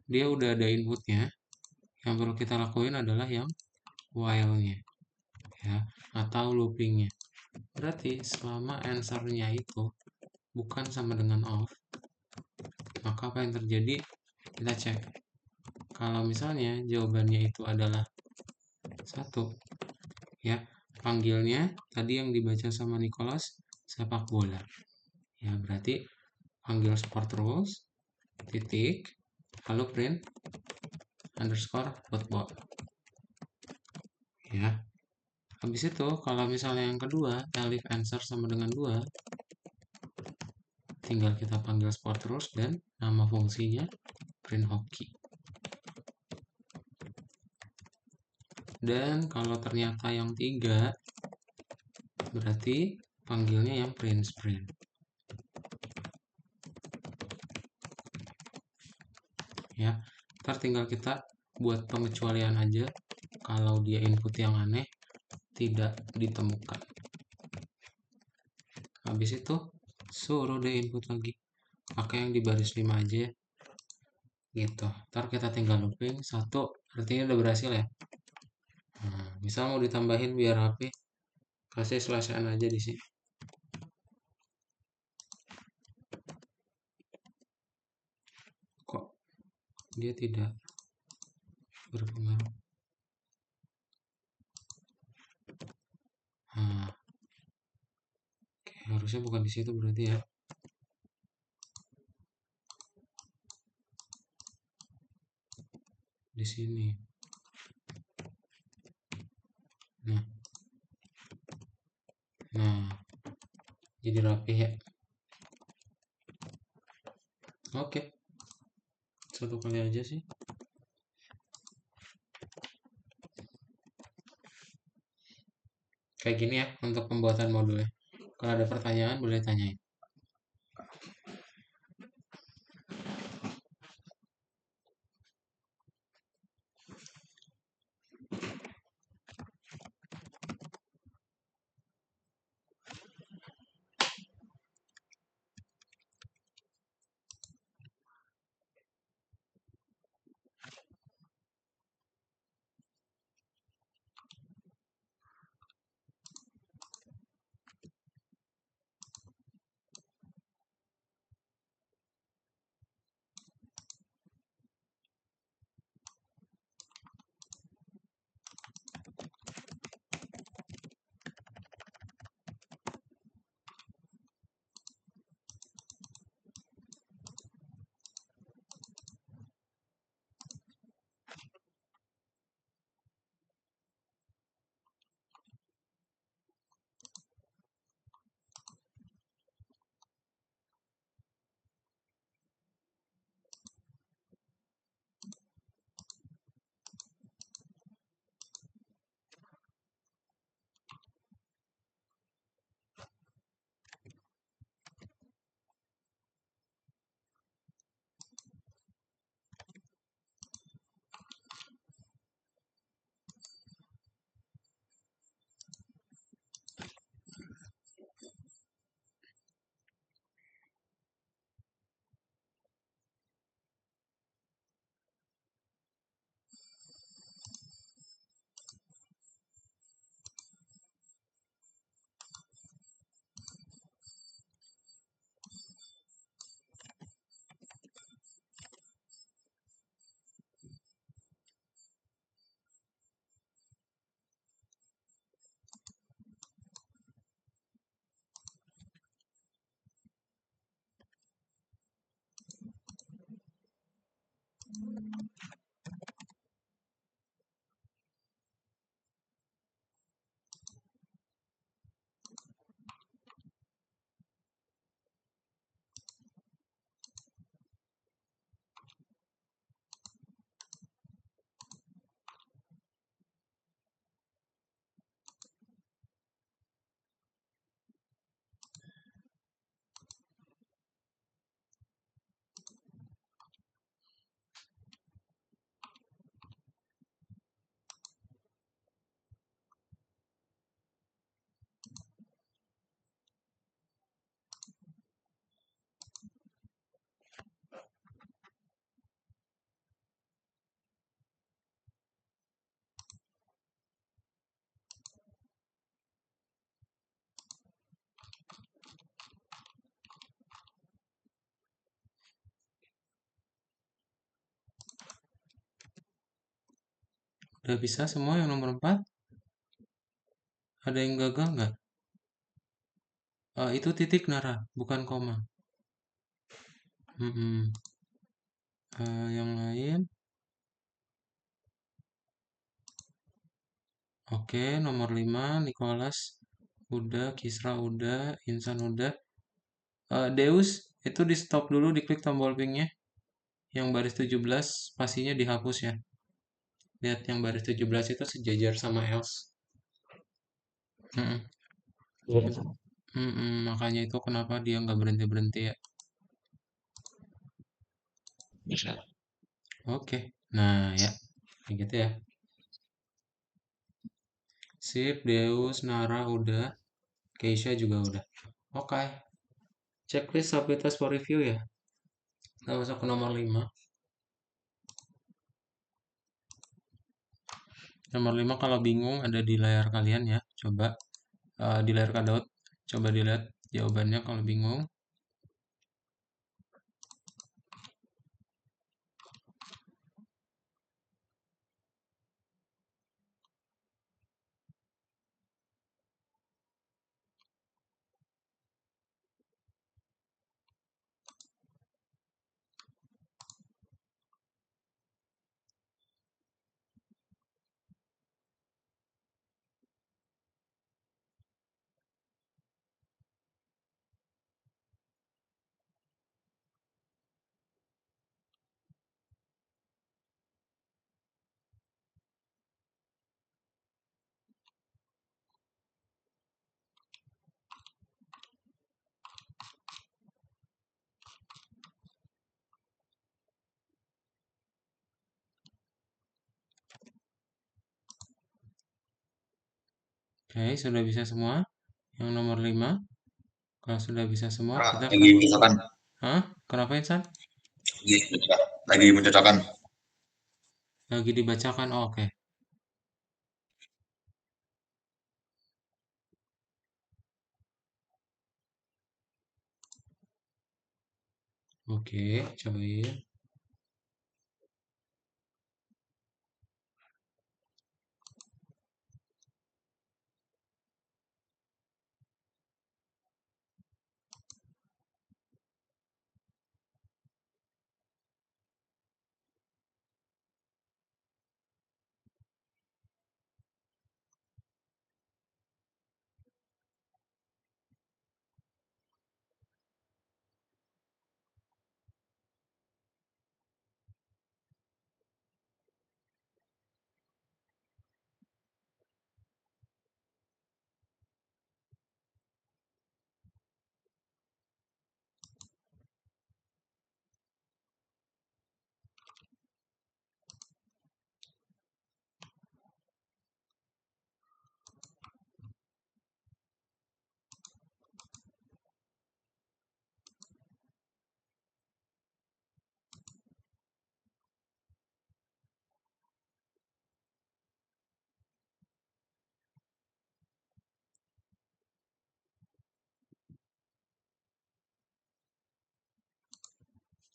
dia udah ada inputnya. Yang perlu kita lakuin adalah yang while-nya ya, atau loopingnya. Berarti selama answer-nya itu bukan sama dengan off, maka apa yang terjadi? Kita cek. Kalau misalnya jawabannya itu adalah 1, ya, panggilnya tadi yang dibaca sama Nicholas sepak bola. Ya, berarti panggil sport rules titik lalu print underscore football. Ya. Habis itu kalau misalnya yang kedua elif answer sama dengan 2, tinggal kita panggil sport rules dan nama fungsinya print hockey. Dan kalau ternyata yang 3, berarti panggilnya yang print sprint. Ya, ntar tinggal kita buat pengecualian aja kalau dia input yang aneh tidak ditemukan. Habis itu suruh dia input lagi, pakai yang di baris 5 aja gitu. Ntar kita tinggal looping 1, artinya udah berhasil ya. Nah, misal mau ditambahin biar rapi, kasih slash n aja di sini. Kok dia tidak berpengaruh? Nah, oke, harusnya bukan di situ berarti ya. Di sini. Nah, jadi rapi ya. Oke, 1 kali aja sih. Kayak gini ya untuk pembuatan modulnya. Kalau ada pertanyaan boleh tanyain. Udah bisa semua yang nomor 4? Ada yang gagal nggak? Itu titik Nara, bukan koma. Yang lain? Oke, nomor 5, Nicholas udah, Kisra udah, Insan udah. Deus, itu di stop dulu, diklik tombol pinknya. Yang baris 17, spasinya dihapus ya. Lihat yang baris 17 itu sejajar sama else. Makanya itu kenapa dia nggak berhenti-berhenti ya. Oke, nah ya, kayak gitu ya. Sip, Deus, Nara udah, Keisha juga udah. Oke, checklist abilitas for review ya. Kita masuk ke nomor 5. Nomor 5 kalau bingung ada di layar kalian ya. Coba di layar kadot. Coba dilihat jawabannya kalau bingung. Oke, sudah bisa semua. Yang nomor 5. Kalau sudah bisa semua, kita lagi mencocokkan. Hah? Kenapa Insan? Lagi mencocokkan. Lagi dibacakan. Oh, oke. Oke, cobain.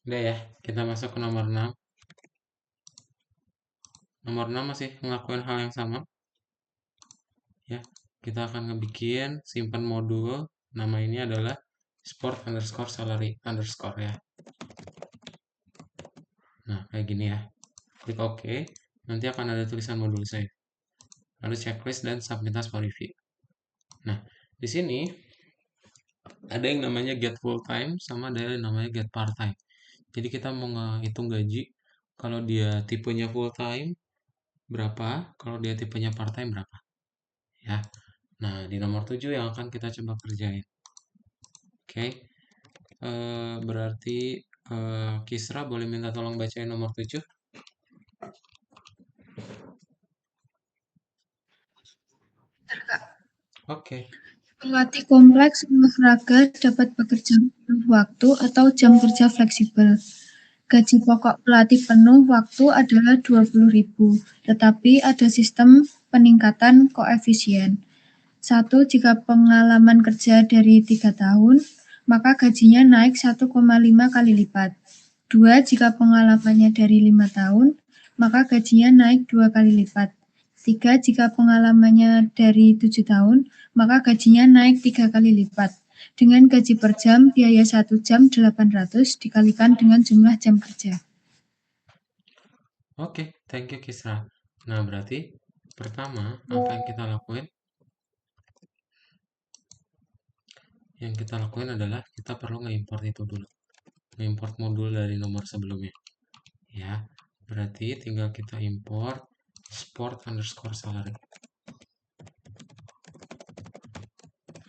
Udah ya, kita masuk ke nomor 6. Nomor 6 masih ngelakuin hal yang sama. Ya, kita akan ngebikin simpan modul. Nama ini adalah sport underscore salary underscore ya. Nah, kayak gini ya. Klik OK. Nanti akan ada tulisan modul save. Lalu checklist dan submit for review. Nah, di sini ada yang namanya get full time sama ada yang namanya get part time. Jadi kita mau ngitung gaji. Kalau dia tipenya full time berapa? Kalau dia tipenya part time berapa? Ya. Nah, di nomor 7 yang akan kita coba kerjain. Oke. Berarti Kisra boleh minta tolong bacain nomor 7. Oke. Pelatih kompleks olahraga dapat bekerja penuh waktu atau jam kerja fleksibel. Gaji pokok pelatih penuh waktu adalah 20.000, tetapi ada sistem peningkatan koefisien. 1. Jika pengalaman kerja dari 3 tahun, maka gajinya naik 1,5 kali lipat. 2. Jika pengalamannya dari 5 tahun, maka gajinya naik 2 kali lipat. 3 jika pengalamannya dari 7 tahun, maka gajinya naik 3 kali lipat. Dengan gaji per jam, biaya 1 jam 800 dikalikan dengan jumlah jam kerja. Oke, thank you Kisra. Nah, berarti pertama apa yang kita lakuin? Yang kita lakuin adalah kita perlu nge-import itu dulu. Nge-import modul dari nomor sebelumnya. Ya, berarti tinggal kita import sport_salary.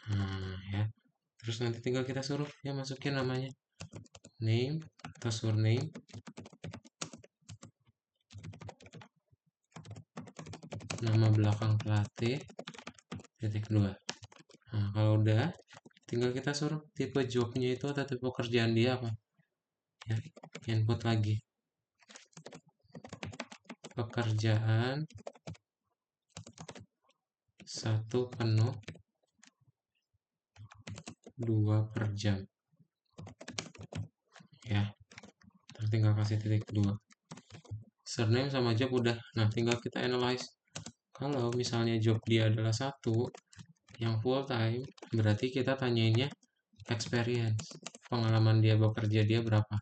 Nah, ya. Terus nanti tinggal kita suruh ya masukin namanya. Name atau surname. Nama belakang pelatih .2. Nah, kalau udah tinggal kita suruh tipe jobnya itu atau tipe pekerjaan dia apa. Ya, input lagi. Pekerjaan 1 penuh 2 per jam. Ya, tinggal kasih titik 2. Surname sama job udah. Nah, tinggal kita analyze. Kalau misalnya job dia adalah 1 yang full time, berarti kita tanyainnya experience. Pengalaman dia bekerja dia berapa?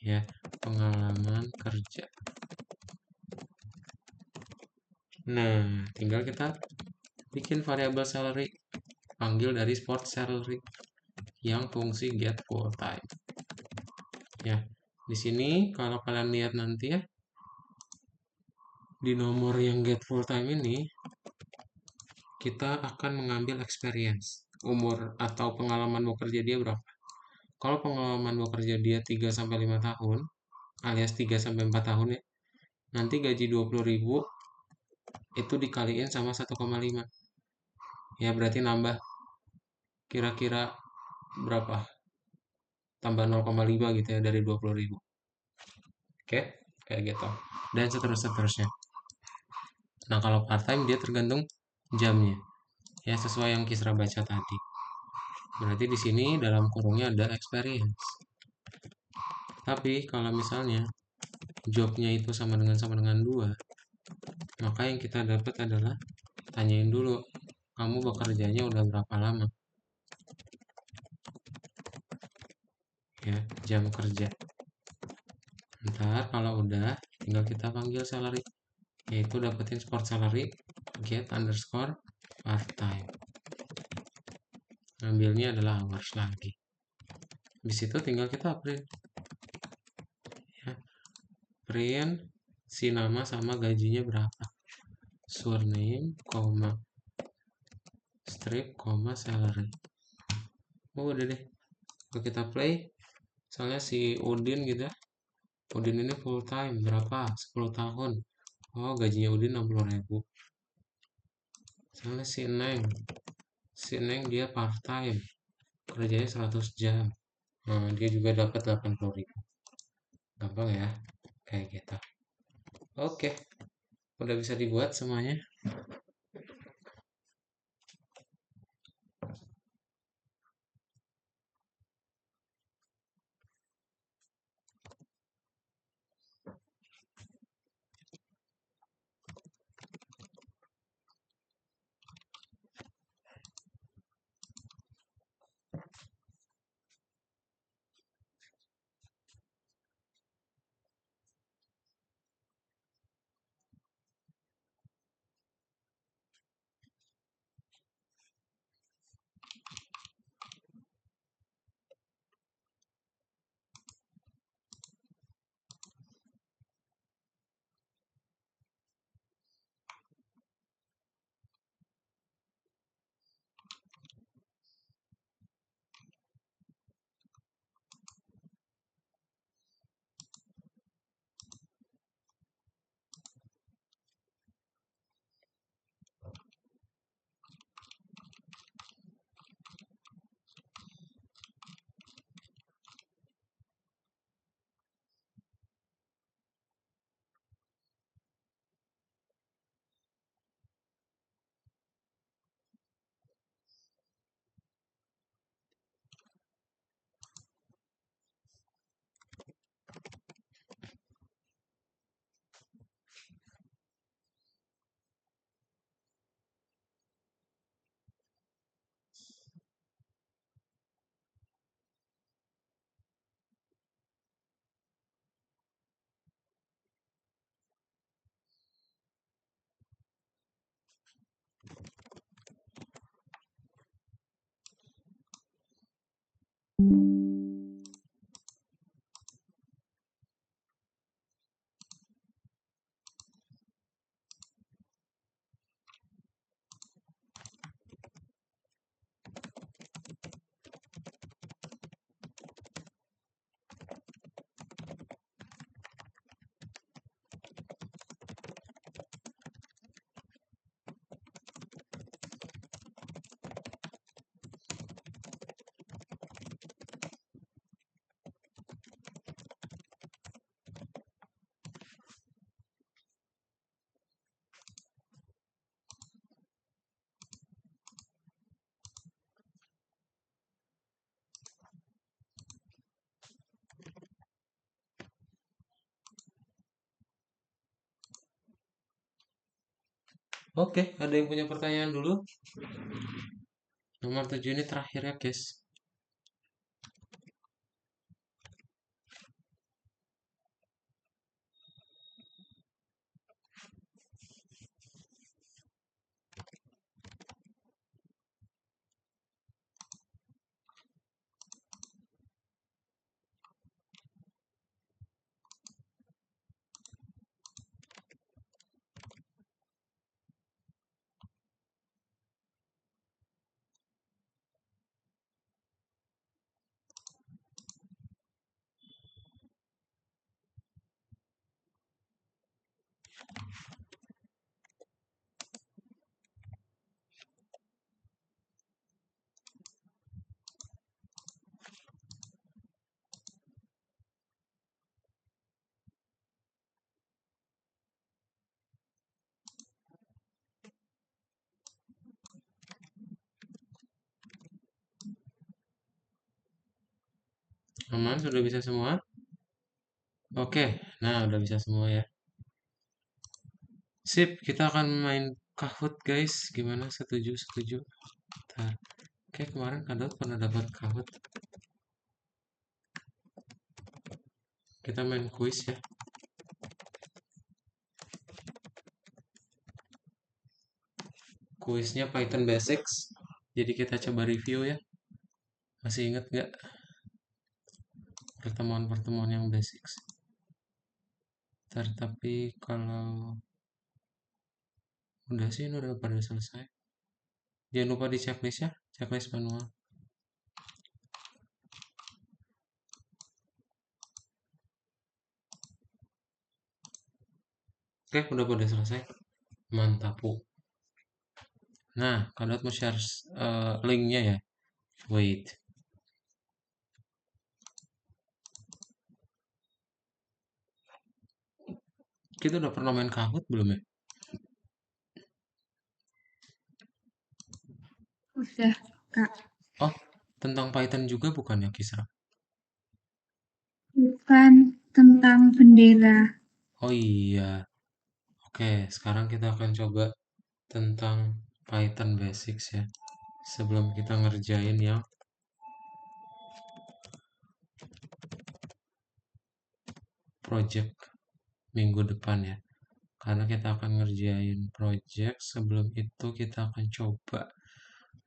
Ya, pengalaman kerja. Nah, tinggal kita bikin variabel salary, panggil dari sport salary yang fungsi get full time. Ya, di sini kalau kalian lihat nanti ya, di nomor yang get full time ini kita akan mengambil experience, umur atau pengalaman bekerja dia berapa. Kalau pengalaman bekerja dia 3-5 tahun alias 3-4 tahun ya, nanti gaji 20.000 itu dikaliin sama 1,5. Ya, berarti nambah kira-kira berapa? Tambah 0,5 gitu ya dari 20.000. Oke, kayak gitu. Dan seterusnya. Nah, kalau part time dia tergantung jamnya. Ya, sesuai yang Kisra baca tadi. Berarti di sini dalam kurungnya ada experience. Tapi kalau misalnya jobnya itu sama dengan 2, maka yang kita dapat adalah tanyain dulu, kamu bekerjanya udah berapa lama? Ya, jam kerja. Ntar kalau udah, tinggal kita panggil salary, yaitu dapetin sport salary get underscore part time. Ngambilnya adalah hours lagi. Di situ tinggal kita print. Ya, print si nama sama gajinya berapa. Surname, strip, salary. Oh, udah deh. Kalau kita play, misalnya si Udin gitu ya. Udin ini full time berapa? 10 tahun. Oh, gajinya Udin 60.000. Misalnya si Neng dia part time, kerjanya 100 jam. Nah, dia juga dapat 80.000. Gampang ya, kayak gitu. Oke, udah bisa dibuat semuanya. Oke, ada yang punya pertanyaan dulu? Nomor 7 ini terakhir ya, guys. Aman, sudah bisa semua? Oke, nah udah bisa semua ya. Sip, kita akan main Kahoot guys. Gimana? Setuju, setuju. Bentar. Oke, kemarin Kak Daud pernah dapat Kahoot. Kita main kuis ya. Kuisnya Python Basics. Jadi kita coba review ya. Masih ingat nggak pertemuan-pertemuan yang basics? Bentar, tapi kalau udah sih ini udah pada selesai. Jangan lupa di checklist ya, checklist manual. Oke, udah pada selesai. Mantap, Bu. Nah, kalau mau share linknya ya. Wait. Kita udah pernah main Kahoot belum ya? Udah, Kak. Oh, tentang Python juga bukan ya, Kisra? Bukan tentang bendera. Oh iya. Oke, sekarang kita akan coba tentang Python Basics ya. Sebelum kita ngerjain yang project minggu depan ya. Karena kita akan ngerjain project, sebelum itu kita akan coba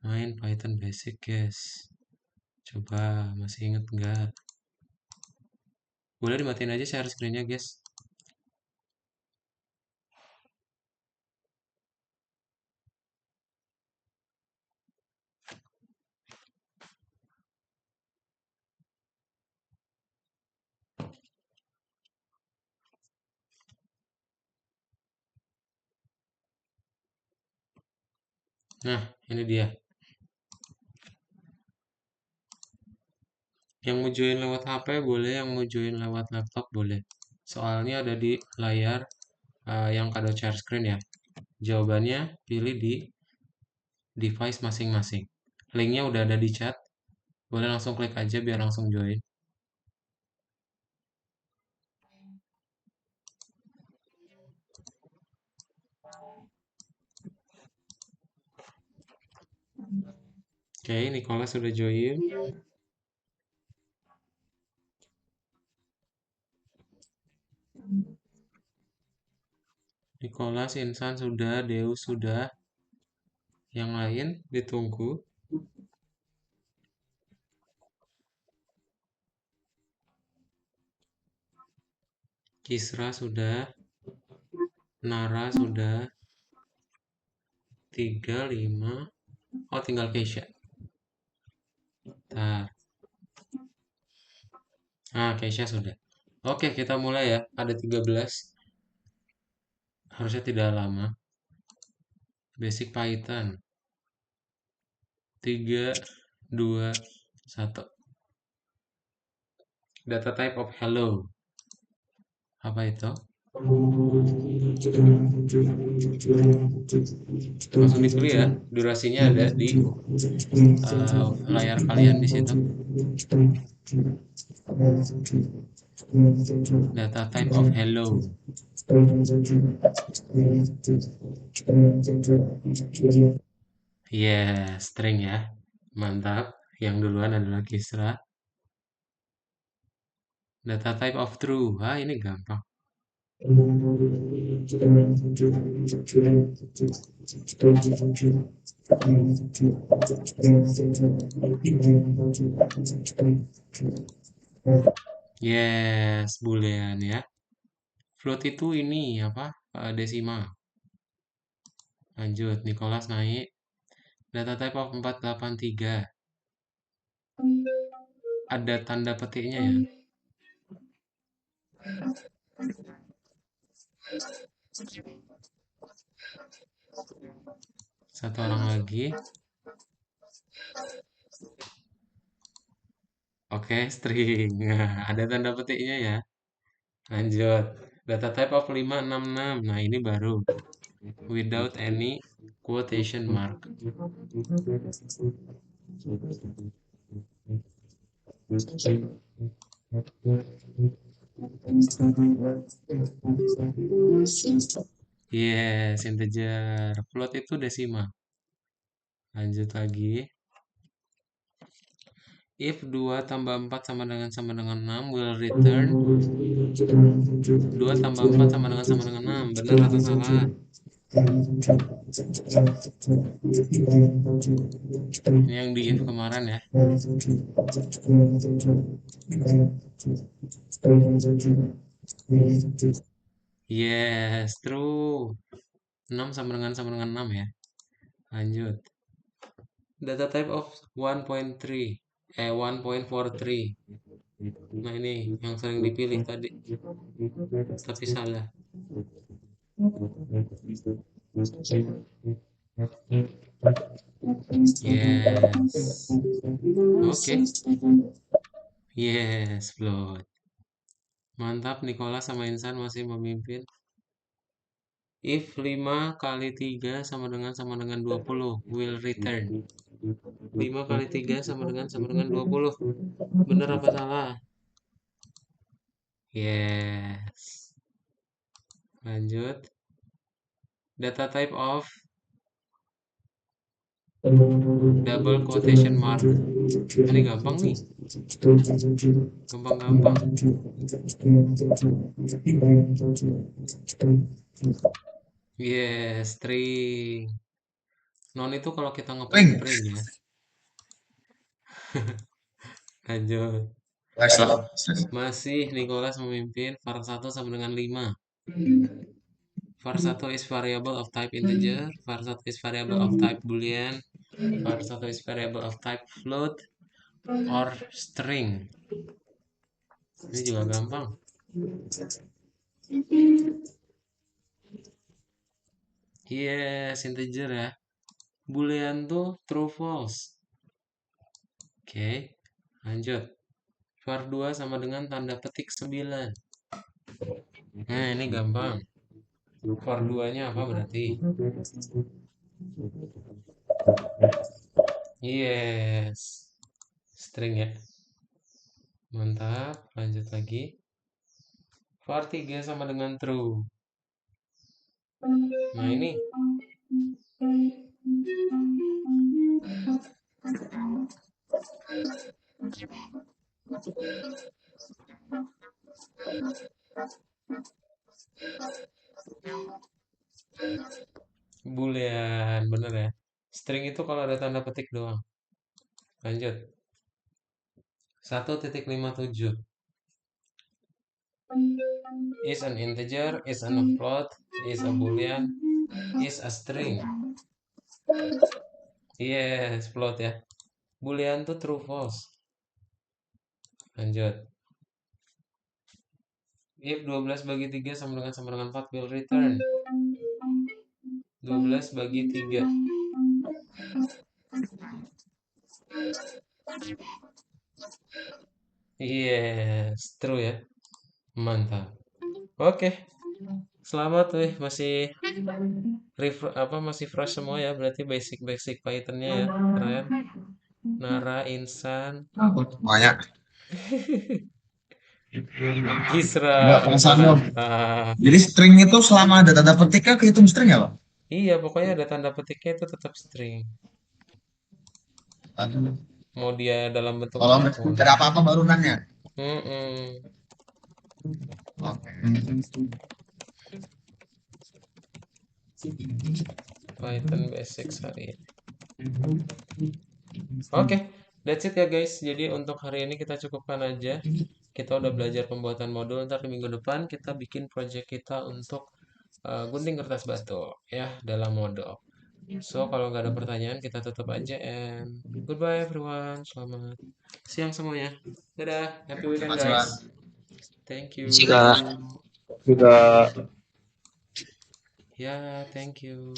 main Python Basic guys. Coba, masih inget nggak? Boleh dimatiin aja share screen-nya guys. Nah, ini dia. Yang mau join lewat HP boleh, yang mau join lewat laptop boleh. Soalnya ada di layar yang kado share screen ya. Jawabannya pilih di device masing-masing. Linknya udah ada di chat. Boleh langsung klik aja biar langsung join. Oke, Nicholas sudah join. Nicholas, Insan sudah, Deus sudah. Yang lain ditunggu. Kisra sudah. Nara sudah. 3, 5. Oh, tinggal Keisha. Bentar. Ah, Keisha sudah. Oke, kita mulai ya. Ada 13. Harusnya tidak lama. Basic Python. 3, 2, 1. Data type of hello. Apa itu? Langsung dipilih ya, durasinya ada di layar kalian di situ. Data type of hello. String ya. Mantap. Yang duluan adalah Kisra. Data type of true. Ini gampang. Yes, boolean ya. Float itu ini apa? Desimal. Lanjut, Nicholas naik. Data type of 483. Ada tanda petiknya ya. Satu orang lagi. Oke, string. Ada tanda petiknya ya. Lanjut. Data type of 566. Nah, ini baru. Without any quotation mark. Yes, integer. Float itu desimal. Lanjut lagi. If 2 tambah 4 sama dengan 6 will return 2 tambah 4 sama dengan 6. Benar atau salah? Ini yang di if kemarin ya. Yes, true. 6 sama dengan 6 ya. Lanjut. Data type of 1.3. 1.43. Nah, ini yang sering dipilih tadi. Tapi salah. Yes. Oke. Yes, float. Mantap, Nicholas sama Insan masih memimpin. If 5 kali 3 sama dengan 20 will return. 5 kali 3 sama dengan 20. Benar apa salah? Yes. Lanjut. Data type of double quotation mark. Ini gampang nih. Gampang-gampang. Yes, string. Non itu kalau kita ngeprint ya. Lanjut. Masih Nicholas memimpin. var 1 sama dengan 5. var 1 is variable of type integer. var 1 is variable of type boolean. var 1 is variable of type float or string. Ini juga gampang. Yes, integer ya. Boolean tuh true false. Oke, lanjut. var 2 sama dengan tanda petik 9. Nah, ini gampang. var 2-nya apa berarti? Yes. String ya. Mantap, lanjut lagi. var 3 sama dengan true. Nah, ini. Boolean, bener ya. String itu kalau ada tanda petik doang. Lanjut. 1.57 is an integer, is a float, is a boolean, is a string. Yes, float ya. Boolean tuh true false. Lanjut. If 12 bagi 3 sama dengan 4 will return 12 bagi 3. Yes, true ya. Mantap. Oke. Selamat weh, masih masih fresh semua ya, berarti basic Python-nya ya. Keren. Nara, Insan, Banyak. Kisra, Enggak, perasaannya. Hanta. Jadi string itu selama ada tanda petiknya kehitung string ya, Pak? Iya, pokoknya ada tanda petiknya itu tetap string. Mau dia dalam bentuk Kalau apapun. ada apa-apa baru nanya. Mm-mm. Oke. Python Basics hari ini. Oke, that's it ya guys. Jadi untuk hari ini kita cukupkan aja. Kita udah belajar pembuatan modul. Ntar di minggu depan kita bikin project kita untuk gunting kertas batu ya dalam modul. So kalau nggak ada pertanyaan kita tutup aja and goodbye everyone. Selamat siang semuanya. Dadah, happy weekend Terima kasih, Pak. guys. Thank you. Jika Juga Ya, thank you.